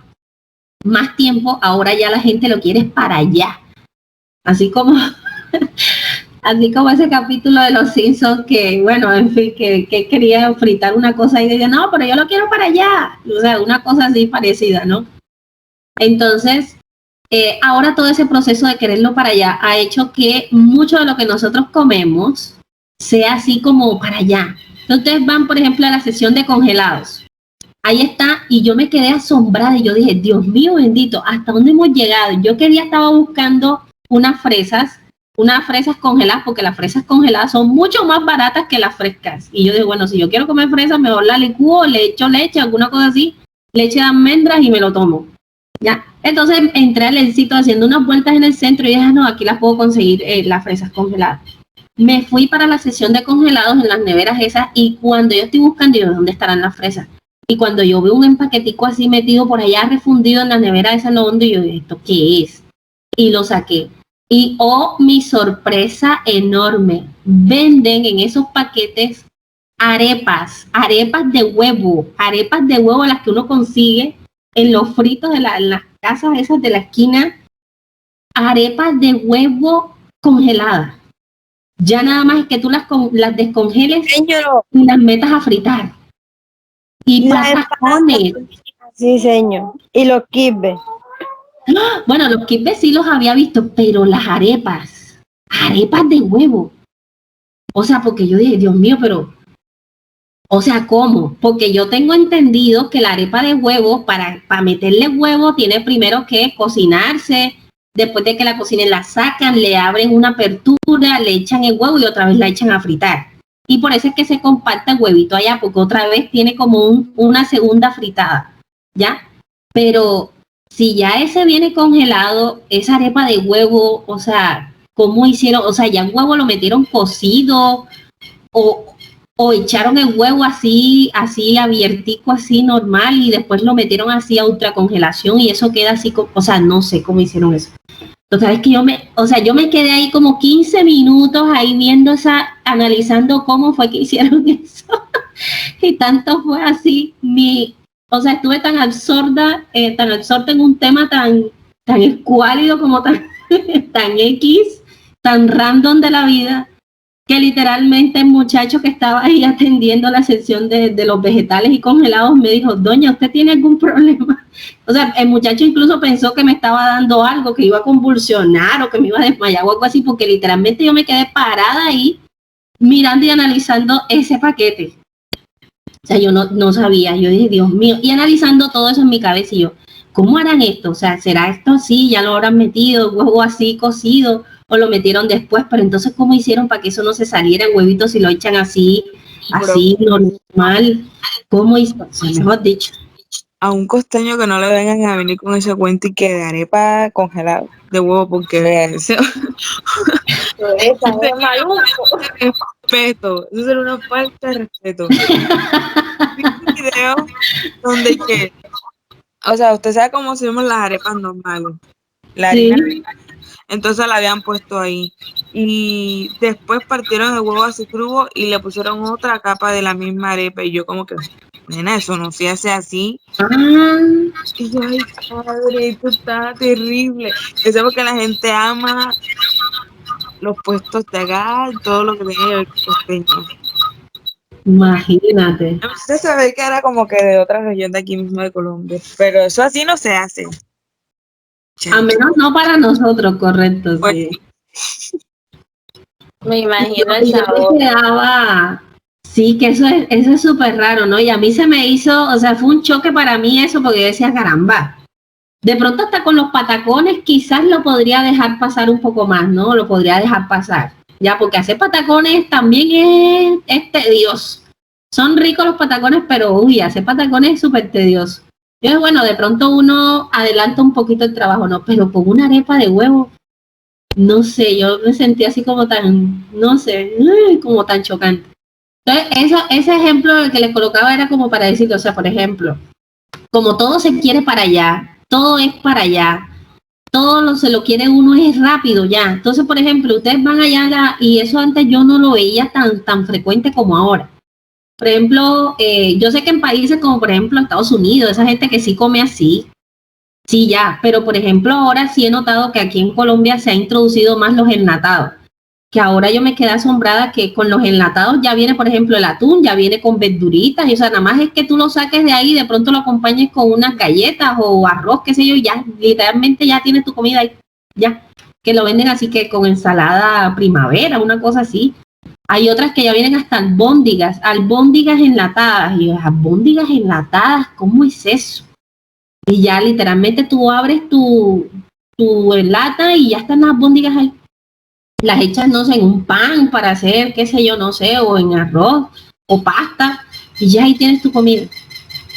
más tiempo, ahora ya la gente lo quiere para allá. Así como ese capítulo de Los Simpsons que, bueno, en fin, que quería fritar una cosa y decía, no, pero yo lo quiero para allá. O sea, una cosa así parecida, ¿no? Entonces, ahora todo ese proceso de quererlo para allá ha hecho que mucho de lo que nosotros comemos sea así como para allá. Entonces van, por ejemplo, a la sesión de congelados. Ahí está, y yo me quedé asombrada y yo dije, Dios mío bendito, ¿hasta dónde hemos llegado? Yo estaba buscando unas fresas congeladas, porque las fresas congeladas son mucho más baratas que las frescas. Y yo dije, bueno, si yo quiero comer fresas, mejor la licúo, le echo leche, alguna cosa así, leche de almendras y me lo tomo. ¿Ya? Entonces entré al Lencito haciendo unas vueltas en el centro y dije, no, aquí las puedo conseguir, las fresas congeladas. Me fui para la sesión de congelados en las neveras esas y cuando yo estoy buscando, digo, ¿dónde estarán las fresas? Y cuando yo veo un empaquetico así metido por allá, refundido en la nevera esa no hondo, y yo digo, ¿esto qué es? Y lo saqué. Y oh, mi sorpresa enorme, venden en esos paquetes arepas de huevo las que uno consigue en los fritos en las casas esas de la esquina, arepas de huevo congeladas. Ya nada más es que tú las descongeles Señor, y las metas a fritar. Y patacones. sí, señor. Y los kibbes. Bueno, los kibbes sí los había visto, pero las arepas de huevo. O sea, porque yo dije, Dios mío, pero, o sea, ¿cómo? Porque yo tengo entendido que la arepa de huevo, para meterle huevo, tiene primero que cocinarse. Después de que la cocinen, la sacan, le abren una apertura, le echan el huevo y otra vez la echan a fritar. Y por eso es que se compacta el huevito allá, porque otra vez tiene como una segunda fritada, ¿ya? Pero si ya ese viene congelado, esa arepa de huevo, o sea, ¿cómo hicieron? O sea, ya el huevo lo metieron cocido o echaron el huevo así abiertico, así normal, y después lo metieron así a ultracongelación y eso queda así, o sea, no sé cómo hicieron eso. Total, es que yo me quedé ahí como 15 minutos ahí viendo analizando cómo fue que hicieron eso. Y tanto fue así, o sea, estuve tan absorta en un tema tan escuálido como tan X, tan random de la vida, que literalmente el muchacho que estaba ahí atendiendo la sección de los vegetales y congelados me dijo, doña, ¿usted tiene algún problema? O sea, el muchacho incluso pensó que me estaba dando algo, que iba a convulsionar o que me iba a desmayar o algo así, porque literalmente yo me quedé parada ahí mirando y analizando ese paquete. O sea, yo no sabía, yo dije, Dios mío, y analizando todo eso en mi cabeza y yo, ¿cómo harán esto? O sea, ¿será esto así? ¿Ya lo habrán metido, huevo así cocido? ¿O lo metieron después? Pero entonces, ¿cómo hicieron para que eso no se saliera el huevito si lo echan así normal? ¿Cómo hizo? O sea, mejor dicho. A un costeño que no le vengan a venir con ese cuento y que de arepa congelada de huevo, porque vean, eso Es maluco. respeto, eso es una falta de respeto. Vi un video donde que, o sea, usted sabe cómo hacemos las arepas normales, la harina, Sí. entonces la habían puesto ahí y después partieron el huevo así crudo y le pusieron otra capa de la misma arepa y yo como que, nena, eso no se hace así. Ah, Y yo, ay, padre, esto está terrible. Eso es porque la gente ama los puestos de acá, todo lo que tiene que ver con costeño. Imagínate. Usted sabe que era como que de otra región de aquí mismo de Colombia, pero eso así no se hace. A menos no para nosotros, correcto, Pues, sí. Me imagino el Y yo sabor. me quedaba, sí, que eso es súper raro, ¿no? Y a mí se me hizo, o sea, fue un choque para mí eso, porque yo decía, caramba, de pronto hasta con los patacones quizás lo podría dejar pasar un poco más, ¿no? Lo podría dejar pasar, ya, porque hacer patacones también es tedioso. Son ricos los patacones, pero uy, hacer patacones es súper tedioso. Entonces, bueno, de pronto uno adelanta un poquito el trabajo, ¿no? Pero con una arepa de huevo, no sé, yo me sentí así como tan, no sé, como tan chocante. Entonces, ese ejemplo que les colocaba era como para decirlo, o sea, por ejemplo, como todo se quiere para allá, todo es para allá, se lo quiere uno es rápido ya. Entonces, por ejemplo, ustedes van allá y eso antes yo no lo veía tan frecuente como ahora. Por ejemplo, yo sé que en países como por ejemplo Estados Unidos, esa gente que sí come así, sí ya, pero por ejemplo ahora sí he notado que aquí en Colombia se ha introducido más los enlatados, que ahora yo me quedé asombrada que con los enlatados ya viene, por ejemplo, el atún, ya viene con verduritas, y o sea, nada más es que tú lo saques de ahí y de pronto lo acompañes con unas galletas o arroz, qué sé yo, y ya, literalmente ya tienes tu comida ahí, ya, que lo venden así que con ensalada primavera, una cosa así. Hay otras que ya vienen hasta albóndigas enlatadas, y las albóndigas enlatadas, ¿cómo es eso? Y ya literalmente tú abres tu lata y ya están las albóndigas ahí. Las echas, no sé, en un pan para hacer, qué sé yo, no sé, o en arroz o pasta, y ya ahí tienes tu comida.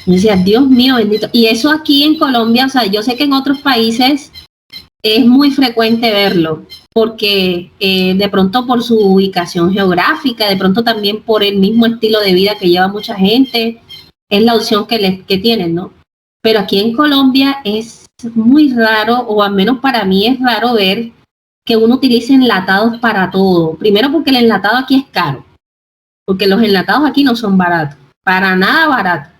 Y decía, Dios mío, bendito. Y eso aquí en Colombia, o sea, yo sé que en otros países es muy frecuente verlo, porque de pronto por su ubicación geográfica, de pronto también por el mismo estilo de vida que lleva mucha gente, es la opción que tienen, ¿no? Pero aquí en Colombia es muy raro, o al menos para mí es raro ver que uno utilice enlatados para todo. Primero porque el enlatado aquí es caro, porque los enlatados aquí no son baratos, para nada baratos.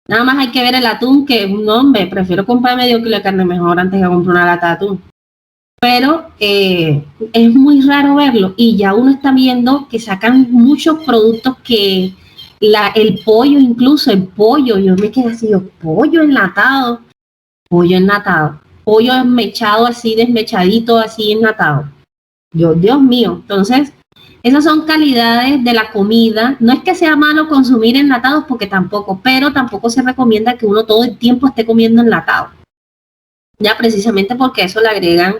Nada más hay que ver el atún, que no, hombre, prefiero comprar medio kilo de carne mejor antes que comprar una lata de atún. Pero es muy raro verlo y ya uno está viendo que sacan muchos productos que el pollo, incluso el pollo, yo me quedé así, pollo enlatado, pollo desmechado así, desmechadito así enlatado. Dios mío, entonces esas son calidades de la comida. No es que sea malo consumir enlatados porque tampoco, pero tampoco se recomienda que uno todo el tiempo esté comiendo enlatado. Ya precisamente porque eso le agregan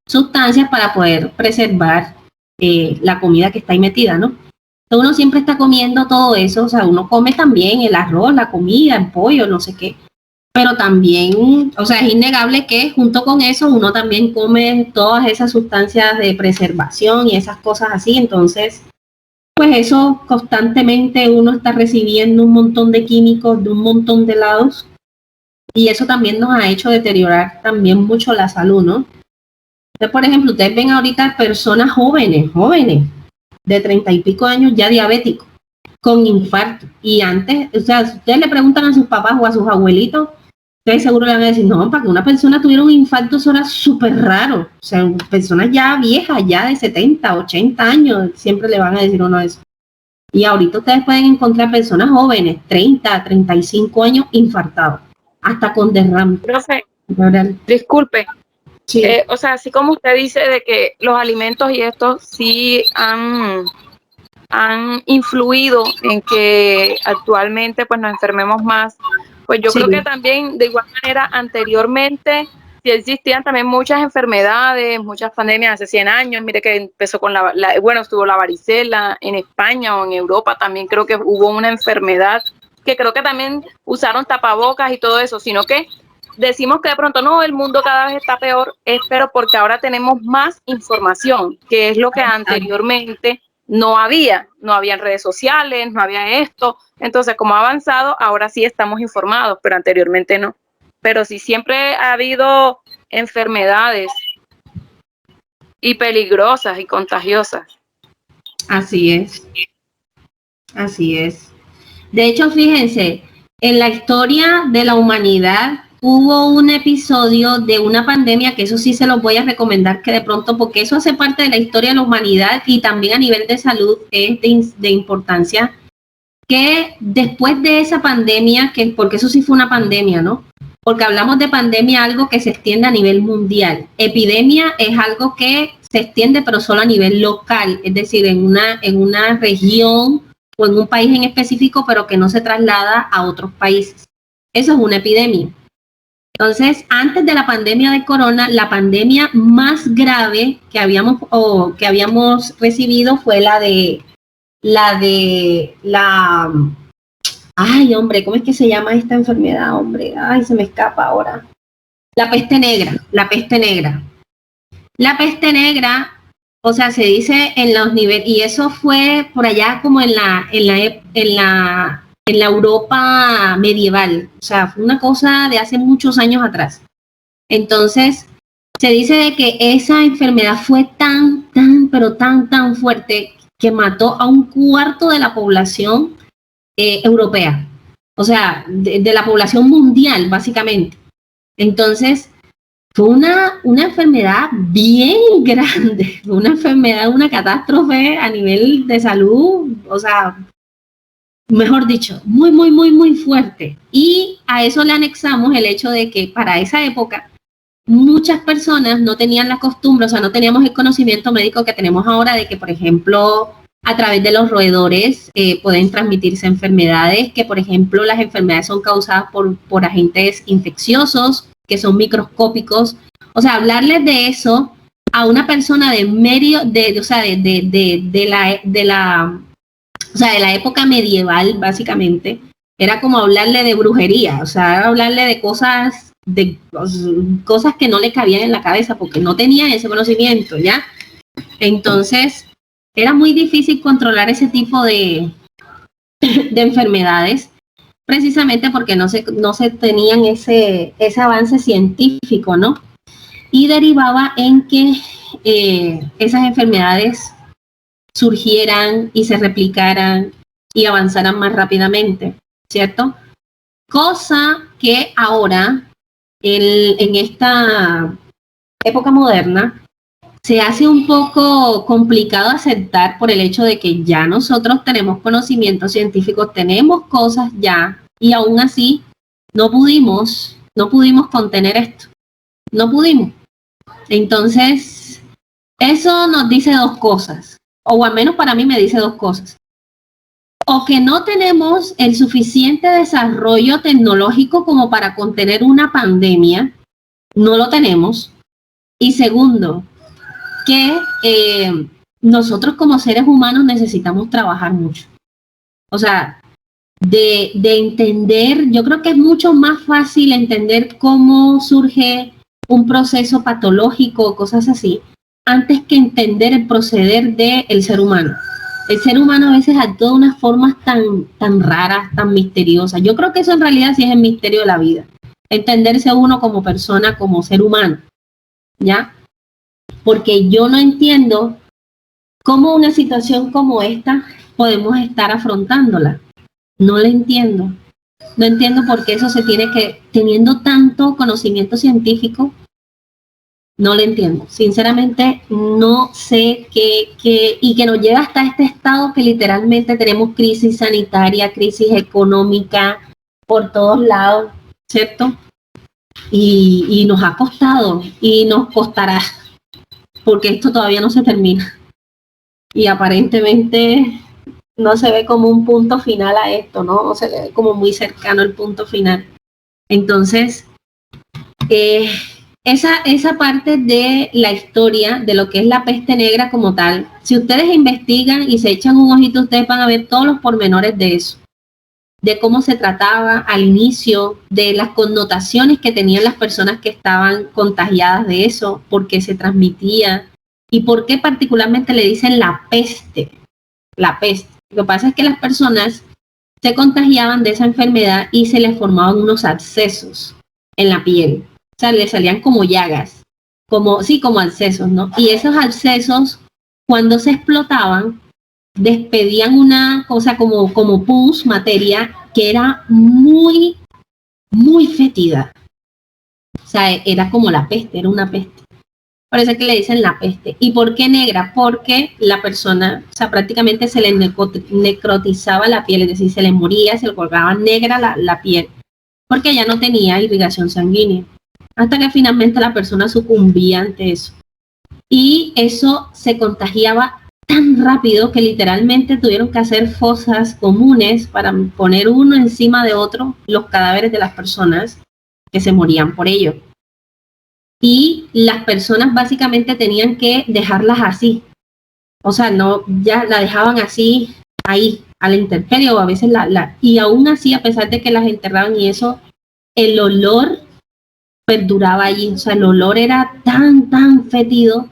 sustancias para poder preservar la comida que está ahí metida, ¿no? Entonces uno siempre está comiendo todo eso, o sea, uno come también el arroz, la comida, el pollo, no sé qué, pero también, o sea, es innegable que junto con eso uno también come todas esas sustancias de preservación y esas cosas así, entonces, pues eso constantemente uno está recibiendo un montón de químicos de un montón de lados y eso también nos ha hecho deteriorar también mucho la salud, ¿no? Entonces, por ejemplo, ustedes ven ahorita personas jóvenes, de 30 y pico años ya diabéticos, con infarto. Y antes, o sea, si ustedes le preguntan a sus papás o a sus abuelitos, ustedes seguro le van a decir, no, para que una persona tuviera un infarto eso era súper raro. O sea, personas ya viejas, ya de 70, 80 años, siempre le van a decir uno eso. Y ahorita ustedes pueden encontrar personas jóvenes, 30, 35 años, infartados, hasta con derrame. Profe, ¿Verdad? disculpe. Sí. O sea, así como usted dice de que los alimentos y estos sí han influido en que actualmente pues nos enfermemos más, pues yo creo que también de igual manera anteriormente sí existían también muchas enfermedades, muchas pandemias hace 100 años, mire que empezó con bueno, estuvo la varicela en España o en Europa, también creo que hubo una enfermedad que creo que también usaron tapabocas y todo eso, sino que decimos que de pronto no, el mundo cada vez está peor, pero porque ahora tenemos más información, que es lo que anteriormente no había redes sociales, no había esto. Entonces, como ha avanzado, ahora sí estamos informados, pero anteriormente no. Pero sí siempre ha habido enfermedades y peligrosas y contagiosas. Así es, así es. De hecho, fíjense, en la historia de la humanidad hubo un episodio de una pandemia que eso sí se los voy a recomendar que de pronto, porque eso hace parte de la historia de la humanidad y también a nivel de salud es de importancia. que después de esa pandemia, porque eso sí fue una pandemia, ¿no? Porque hablamos de pandemia, algo que se extiende a nivel mundial. Epidemia es algo que se extiende, pero solo a nivel local, es decir, en una región o en un país en específico, pero que no se traslada a otros países. Eso es una epidemia. Entonces, antes de la pandemia de corona, la pandemia más grave que habíamos recibido fue ay, hombre, ¿cómo es que se llama esta enfermedad, hombre? Ay, se me escapa ahora. La peste negra. La peste negra, o sea, se dice en los niveles, y eso fue por allá como en la Europa medieval, o sea, fue una cosa de hace muchos años atrás. Entonces, se dice de que esa enfermedad fue tan fuerte que mató a un cuarto de la población europea, o sea, de la población mundial, básicamente. Entonces, fue una enfermedad bien grande, una enfermedad, una catástrofe a nivel de salud, o sea, mejor dicho, muy fuerte. Y a eso le anexamos el hecho de que para esa época muchas personas no tenían la costumbre, o sea, no teníamos el conocimiento médico que tenemos ahora de que, por ejemplo, a través de los roedores pueden transmitirse enfermedades, que por ejemplo las enfermedades son causadas por agentes infecciosos, que son microscópicos. O sea, hablarles de eso a una persona de la época medieval, básicamente, era como hablarle de brujería, o sea, era hablarle de cosas que no le cabían en la cabeza porque no tenían ese conocimiento, ¿ya? Entonces, era muy difícil controlar ese tipo de enfermedades, precisamente porque no se tenían ese avance científico, ¿no? Y derivaba en que esas enfermedades surgieran y se replicaran y avanzaran más rápidamente, ¿cierto? Cosa que ahora, en esta época moderna, se hace un poco complicado aceptar por el hecho de que ya nosotros tenemos conocimientos científicos, tenemos cosas ya, y aún así no pudimos contener esto. No pudimos. Entonces, eso nos dice dos cosas, o al menos para mí me dice dos cosas. O que no tenemos el suficiente desarrollo tecnológico como para contener una pandemia, no lo tenemos. Y segundo, que nosotros como seres humanos necesitamos trabajar mucho. O sea, de entender, yo creo que es mucho más fácil entender cómo surge un proceso patológico o cosas así, antes que entender el proceder del ser humano. El ser humano a veces actúa de unas formas tan raras, tan misteriosas. Yo creo que eso en realidad sí es el misterio de la vida. Entenderse uno como persona, como ser humano, ¿ya? Porque yo no entiendo cómo una situación como esta podemos estar afrontándola. No la entiendo. No entiendo por qué eso se tiene que, teniendo tanto conocimiento científico, no lo entiendo. Sinceramente, no sé y que nos lleva hasta este estado que literalmente tenemos crisis sanitaria, crisis económica por todos lados, ¿cierto? Y nos ha costado y nos costará, porque esto todavía no se termina. Y aparentemente no se ve como un punto final a esto, ¿no? No se ve como muy cercano el punto final. Entonces, esa parte de la historia, de lo que es la peste negra como tal, si ustedes investigan y se echan un ojito, ustedes van a ver todos los pormenores de eso, de cómo se trataba al inicio, de las connotaciones que tenían las personas que estaban contagiadas de eso, por qué se transmitía y por qué particularmente le dicen la peste. La peste. Lo que pasa es que las personas se contagiaban de esa enfermedad y se les formaban unos abscesos en la piel. O sea, le salían como llagas, como abscesos, ¿no? Y esos abscesos, cuando se explotaban, despedían una cosa como pus, materia, que era muy fétida. O sea, era como la peste, era una peste. Por eso es que le dicen la peste. ¿Y por qué negra? Porque la persona, o sea, prácticamente se le necrotizaba la piel, es decir, se le moría, se le colgaba negra la piel, porque ya no tenía irrigación sanguínea. Hasta que finalmente la persona sucumbía ante eso. Y eso se contagiaba tan rápido que literalmente tuvieron que hacer fosas comunes para poner uno encima de otro los cadáveres de las personas que se morían por ello. Y las personas básicamente tenían que dejarlas así. O sea, no, ya la dejaban así, ahí, a la intemperie, o a veces y aún así, a pesar de que las enterraban y eso, el olor perduraba allí. O sea, el olor era tan fétido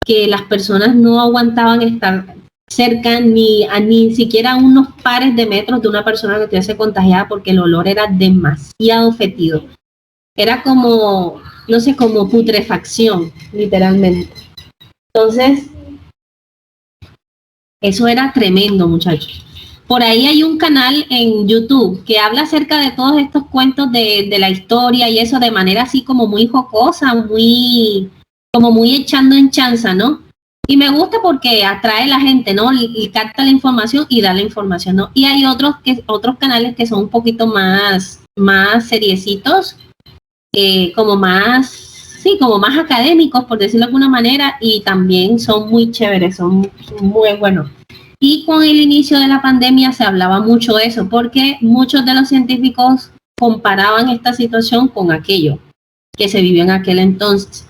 que las personas no aguantaban estar cerca ni siquiera a unos pares de metros de una persona que estuviese contagiada, porque el olor era demasiado fétido. Era como, no sé, como putrefacción, literalmente. Entonces, eso era tremendo, muchachos. Por ahí hay un canal en YouTube que habla acerca de todos estos cuentos de la historia y eso de manera así como muy jocosa, como muy echando en chanza, ¿no? Y me gusta porque atrae a la gente, ¿no? Y capta la información y da la información, ¿no? Y hay otros canales que son un poquito más seriecitos, como más académicos, por decirlo de alguna manera, y también son muy chéveres, son muy buenos. Y con el inicio de la pandemia se hablaba mucho de eso, porque muchos de los científicos comparaban esta situación con aquello que se vivió en aquel entonces.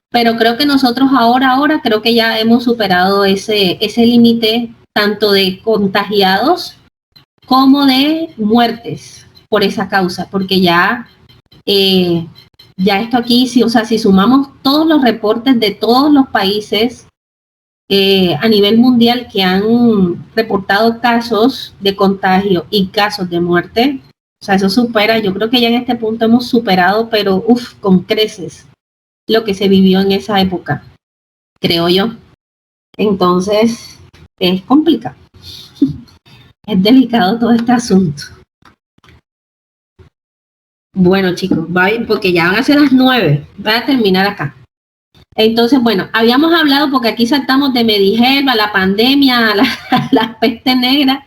Pero creo que nosotros ahora creo que ya hemos superado ese límite tanto de contagiados como de muertes por esa causa, porque ya esto aquí, si sumamos todos los reportes de todos los países a nivel mundial que han reportado casos de contagio y casos de muerte, o sea, eso supera, yo creo que ya en este punto hemos superado, pero con creces, lo que se vivió en esa época, creo yo. Entonces, es complicado. Es delicado todo este asunto. Bueno, chicos, porque ya van a ser las 9, voy a terminar acá. Entonces, bueno, habíamos hablado, porque aquí saltamos de Medigerba, la pandemia, la peste negra,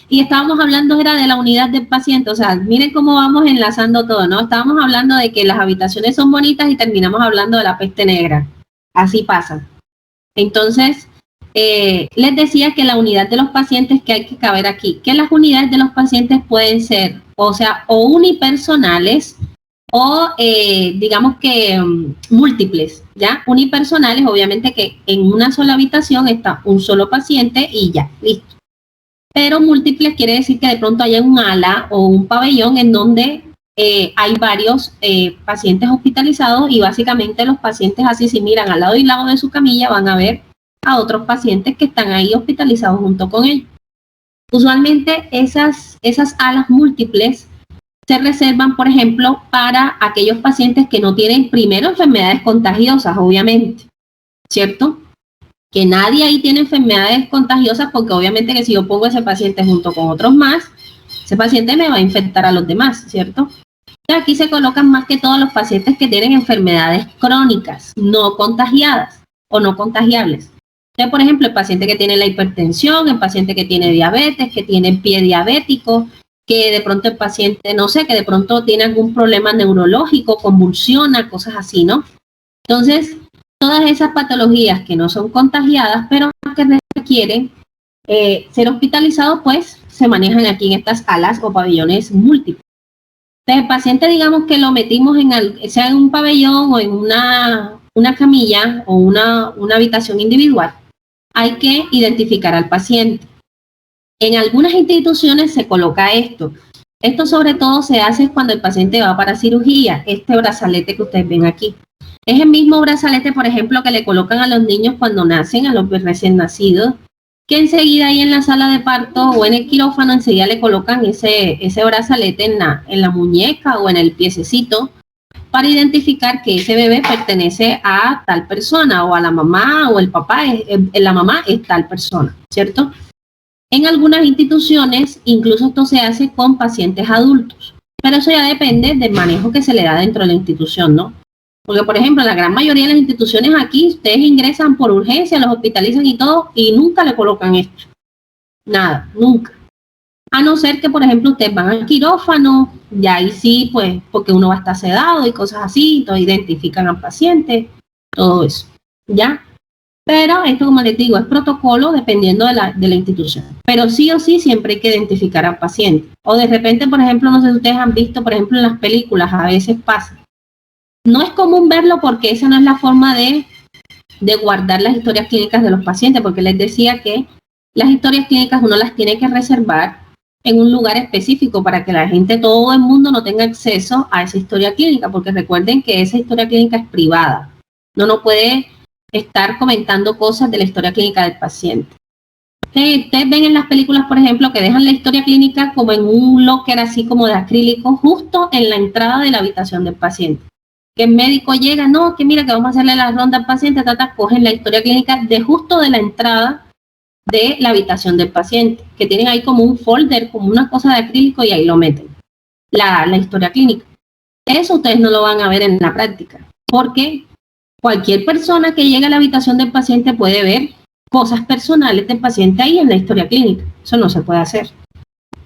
y estábamos hablando era de la unidad del paciente. O sea, miren cómo vamos enlazando todo, ¿no? Estábamos hablando de que las habitaciones son bonitas y terminamos hablando de la peste negra. Así pasa. Entonces, les decía que la unidad de los pacientes que hay que caber aquí, que las unidades de los pacientes pueden ser, o sea, o unipersonales, o digamos que múltiples, ¿ya? Unipersonales, obviamente que en una sola habitación está un solo paciente y ya, listo. Pero múltiples quiere decir que de pronto haya un ala o un pabellón en donde hay varios pacientes hospitalizados, y básicamente los pacientes así, si miran al lado y lado de su camilla, van a ver a otros pacientes que están ahí hospitalizados junto con ellos. Usualmente esas alas múltiples se reservan, por ejemplo, para aquellos pacientes que no tienen primero enfermedades contagiosas, obviamente, ¿cierto? Que nadie ahí tiene enfermedades contagiosas, porque obviamente que si yo pongo a ese paciente junto con otros más, ese paciente me va a infectar a los demás, ¿cierto? Y aquí se colocan más que todos los pacientes que tienen enfermedades crónicas, no contagiadas o no contagiables. Entonces, por ejemplo, el paciente que tiene la hipertensión, el paciente que tiene diabetes, que tiene pie diabético, que de pronto el paciente, no sé, que de pronto tiene algún problema neurológico, convulsiona, cosas así, ¿no? Entonces, todas esas patologías que no son contagiadas, pero que requieren ser hospitalizados, pues se manejan aquí en estas alas o pabellones múltiples. Entonces, el paciente, digamos que lo metimos sea en un pabellón o en una camilla o una habitación individual, hay que identificar al paciente. En algunas instituciones se coloca esto. Esto sobre todo se hace cuando el paciente va para cirugía, este brazalete que ustedes ven aquí. Es el mismo brazalete, por ejemplo, que le colocan a los niños cuando nacen, a los recién nacidos, que enseguida ahí en la sala de parto o en el quirófano enseguida le colocan ese brazalete en la muñeca o en el piececito, para identificar que ese bebé pertenece a tal persona, o a la mamá o el papá, la mamá es tal persona, ¿cierto? En algunas instituciones, incluso esto se hace con pacientes adultos, pero eso ya depende del manejo que se le da dentro de la institución, ¿no? Porque, por ejemplo, la gran mayoría de las instituciones aquí, ustedes ingresan por urgencia, los hospitalizan y todo, y nunca le colocan esto. Nada, nunca. A no ser que, por ejemplo, ustedes van al quirófano, y ahí sí, pues, porque uno va a estar sedado y cosas así, entonces identifican al paciente, todo eso, ¿ya? Pero esto, como les digo, es protocolo dependiendo de la institución. Pero sí o sí siempre hay que identificar al paciente. O de repente, por ejemplo, no sé si ustedes han visto, por ejemplo, en las películas, a veces pasa. No es común verlo porque esa no es la forma de guardar las historias clínicas de los pacientes, porque les decía que las historias clínicas uno las tiene que reservar en un lugar específico para que la gente, todo el mundo no tenga acceso a esa historia clínica, porque recuerden que esa historia clínica es privada. No puede estar comentando cosas de la historia clínica del paciente. Ustedes ven en las películas, por ejemplo, que dejan la historia clínica como en un locker así como de acrílico, justo en la entrada de la habitación del paciente. Que el médico llega, no, que mira que vamos a hacerle la ronda al paciente, cogen la historia clínica de justo de la entrada de la habitación del paciente, que tienen ahí como un folder, como una cosa de acrílico y ahí lo meten, la historia clínica. Eso ustedes no lo van a ver en la práctica, porque cualquier persona que llegue a la habitación del paciente puede ver cosas personales del paciente ahí en la historia clínica. Eso no se puede hacer,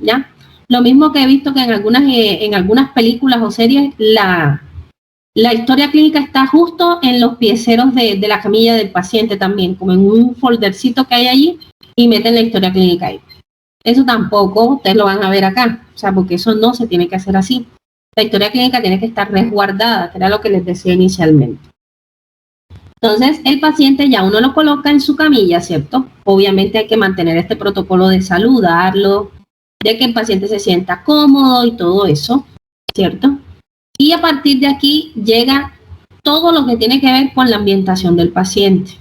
¿ya? Lo mismo que he visto que en algunas películas o series la historia clínica está justo en los pieceros de la camilla del paciente también, como en un foldercito que hay allí y meten la historia clínica ahí. Eso tampoco ustedes lo van a ver acá, o sea, porque eso no se tiene que hacer así. La historia clínica tiene que estar resguardada, que era lo que les decía inicialmente. Entonces, el paciente ya uno lo coloca en su camilla, ¿cierto? Obviamente hay que mantener este protocolo de saludarlo, de que el paciente se sienta cómodo y todo eso, ¿cierto? Y a partir de aquí llega todo lo que tiene que ver con la ambientación del paciente.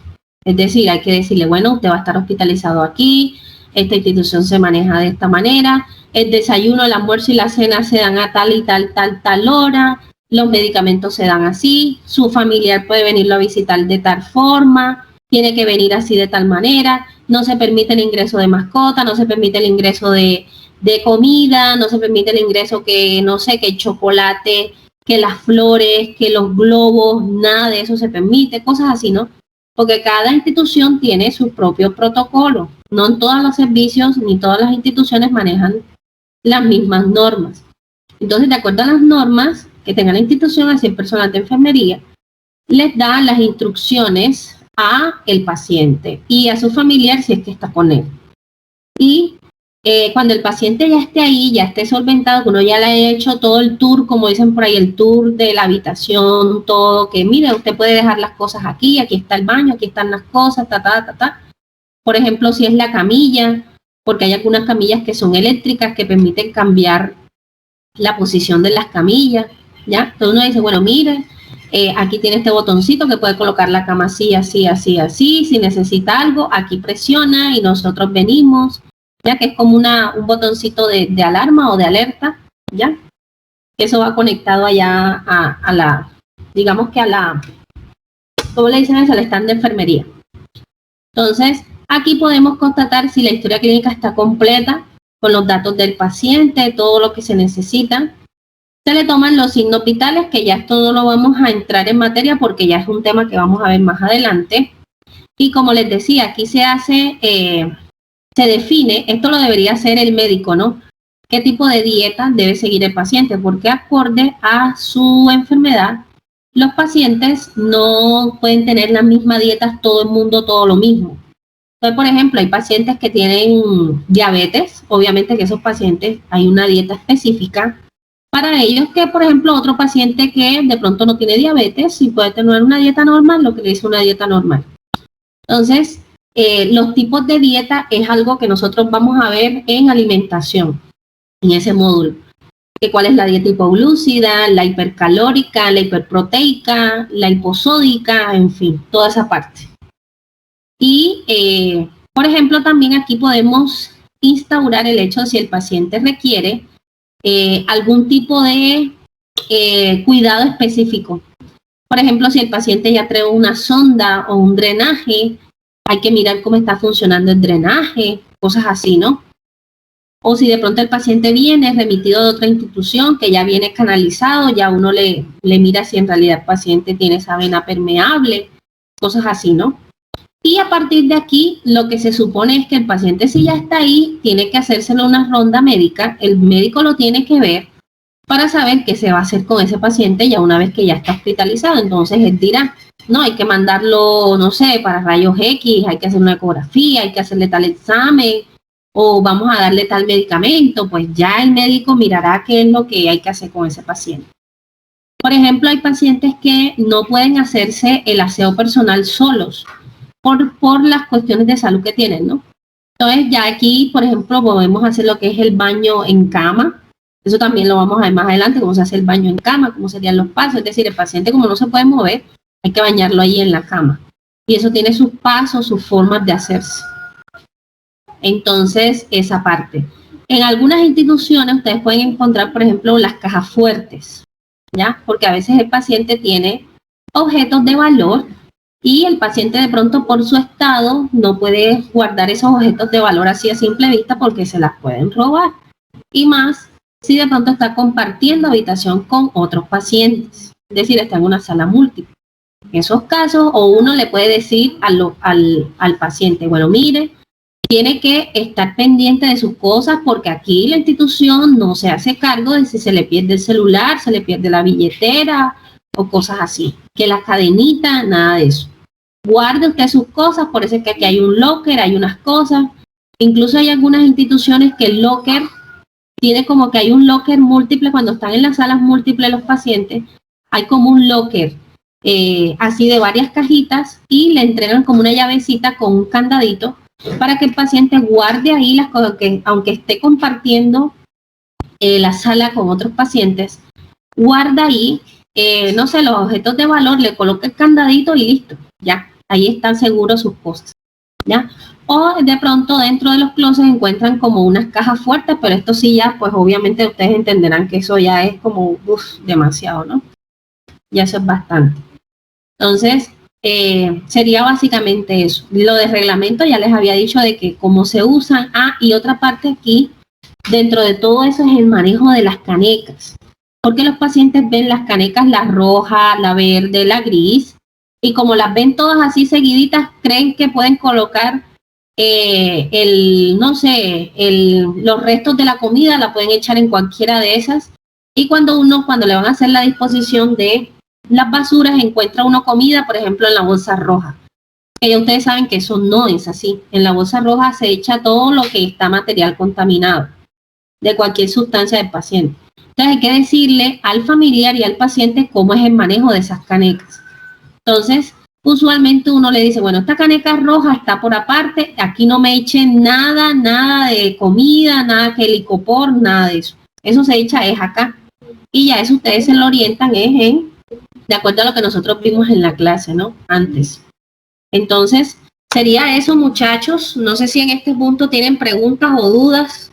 Es decir, hay que decirle, bueno, usted va a estar hospitalizado aquí, esta institución se maneja de esta manera, el desayuno, el almuerzo y la cena se dan a tal y tal hora, los medicamentos se dan así, su familiar puede venirlo a visitar de tal forma, tiene que venir así de tal manera, no se permite el ingreso de mascota, no se permite el ingreso de comida, no se permite el ingreso que, no sé, que el chocolate, que las flores, que los globos, nada de eso se permite, cosas así, ¿no? Porque cada institución tiene su propio protocolo. No en todos los servicios ni todas las instituciones manejan las mismas normas. Entonces, de acuerdo a las normas que tenga la institución, así el personal de enfermería les da las instrucciones a el paciente y a su familiar si es que está con él. Y cuando el paciente ya esté ahí, ya esté solventado, que uno ya le haya hecho todo el tour, como dicen por ahí, el tour de la habitación, todo, que mire, usted puede dejar las cosas aquí está el baño, aquí están las cosas, Por ejemplo, si es la camilla, porque hay algunas camillas que son eléctricas que permiten cambiar la posición de las camillas, ¿ya? Entonces uno dice, bueno, mire, aquí tiene este botoncito que puede colocar la cama así, así, así, así, si necesita algo, aquí presiona y nosotros venimos, ya que es como un botoncito de alarma o de alerta, ¿ya? Eso va conectado allá a la, digamos que a la, ¿cómo le dicen eso? Al stand de enfermería. Entonces, aquí podemos constatar si la historia clínica está completa, con los datos del paciente, todo lo que se necesita. Se le toman los signos vitales, que ya esto no lo vamos a entrar en materia porque ya es un tema que vamos a ver más adelante. Y como les decía, aquí se hace, se define, esto lo debería hacer el médico, ¿no? ¿Qué tipo de dieta debe seguir el paciente? Porque acorde a su enfermedad, los pacientes no pueden tener las mismas dietas, todo el mundo, todo lo mismo. Entonces, por ejemplo, hay pacientes que tienen diabetes, obviamente que esos pacientes hay una dieta específica para ellos, que por ejemplo otro paciente que de pronto no tiene diabetes y puede tener una dieta normal, lo que le dice una dieta normal. Entonces, los tipos de dieta es algo que nosotros vamos a ver en alimentación, en ese módulo. ¿Cuál es la dieta hipoglúcida, la hipercalórica, la hiperproteica, la hiposódica, en fin, toda esa parte? Y, por ejemplo, también aquí podemos instaurar el hecho de si el paciente requiere algún tipo de cuidado específico. Por ejemplo, si el paciente ya trae una sonda o un drenaje, hay que mirar cómo está funcionando el drenaje, cosas así, ¿no? o si de pronto el paciente viene remitido de otra institución que ya viene canalizado, ya uno le mira si en realidad el paciente tiene esa vena permeable, cosas así, ¿no? Y a partir de aquí, lo que se supone es que el paciente, si ya está ahí, tiene que hacérselo una ronda médica, el médico lo tiene que ver para saber qué se va a hacer con ese paciente ya una vez que ya está hospitalizado. Entonces él dirá, no, hay que mandarlo, no sé, para rayos X, hay que hacer una ecografía, hay que hacerle tal examen, o vamos a darle tal medicamento. Pues ya el médico mirará qué es lo que hay que hacer con ese paciente. Por ejemplo, hay pacientes que no pueden hacerse el aseo personal solos por las cuestiones de salud que tienen, ¿no? Entonces ya aquí, por ejemplo, podemos hacer lo que es el baño en cama. Eso también lo vamos a ver más adelante, cómo se hace el baño en cama, cómo serían los pasos. Es decir, el paciente como no se puede mover, hay que bañarlo ahí en la cama. Y eso tiene sus pasos, sus formas de hacerse. Entonces, esa parte. En algunas instituciones ustedes pueden encontrar, por ejemplo, las cajas fuertes, ¿ya? Porque a veces el paciente tiene objetos de valor y el paciente de pronto por su estado no puede guardar esos objetos de valor así a simple vista porque se las pueden robar. Y más si de pronto está compartiendo habitación con otros pacientes, es decir, está en una sala múltiple. En esos casos, o uno le puede decir al paciente, bueno, mire, tiene que estar pendiente de sus cosas porque aquí la institución no se hace cargo de si se le pierde el celular, se le pierde la billetera o cosas así. Que la cadenita, nada de eso. Guarde usted sus cosas, por eso es que aquí hay un locker, hay unas cosas. Incluso hay algunas instituciones que el locker tiene como que hay un locker múltiple cuando están en las salas múltiples los pacientes. Hay como un locker así de varias cajitas y le entregan como una llavecita con un candadito para que el paciente guarde ahí las cosas que, aunque esté compartiendo la sala con otros pacientes, guarda ahí, no sé, los objetos de valor, le coloca el candadito y listo, ya, ahí están seguros sus cosas, ¿ya? O de pronto dentro de los closets encuentran como unas cajas fuertes, pero esto sí ya, pues obviamente ustedes entenderán que eso ya es como, demasiado, ¿no? Ya eso es bastante. Entonces, sería básicamente eso. Lo de reglamento ya les había dicho de que cómo se usan. Y otra parte aquí, dentro de todo eso es el manejo de las canecas. Porque los pacientes ven las canecas, la roja, la verde, la gris, y como las ven todas así seguiditas, creen que pueden colocar los restos de la comida, la pueden echar en cualquiera de esas. Y cuando le van a hacer la disposición de las basuras, encuentra uno comida, por ejemplo, en la bolsa roja. Que ya ustedes saben que eso no es así. En la bolsa roja se echa todo lo que está material contaminado de cualquier sustancia del paciente. Entonces hay que decirle al familiar y al paciente cómo es el manejo de esas canecas. Entonces, usualmente uno le dice, bueno, esta caneca roja está por aparte, aquí no me echen nada de comida, nada que licopor, nada de eso. Eso se echa es acá. Y ya eso ustedes se lo orientan de acuerdo a lo que nosotros vimos en la clase, ¿no? Antes. Entonces, sería eso, muchachos. No sé si en este punto tienen preguntas o dudas.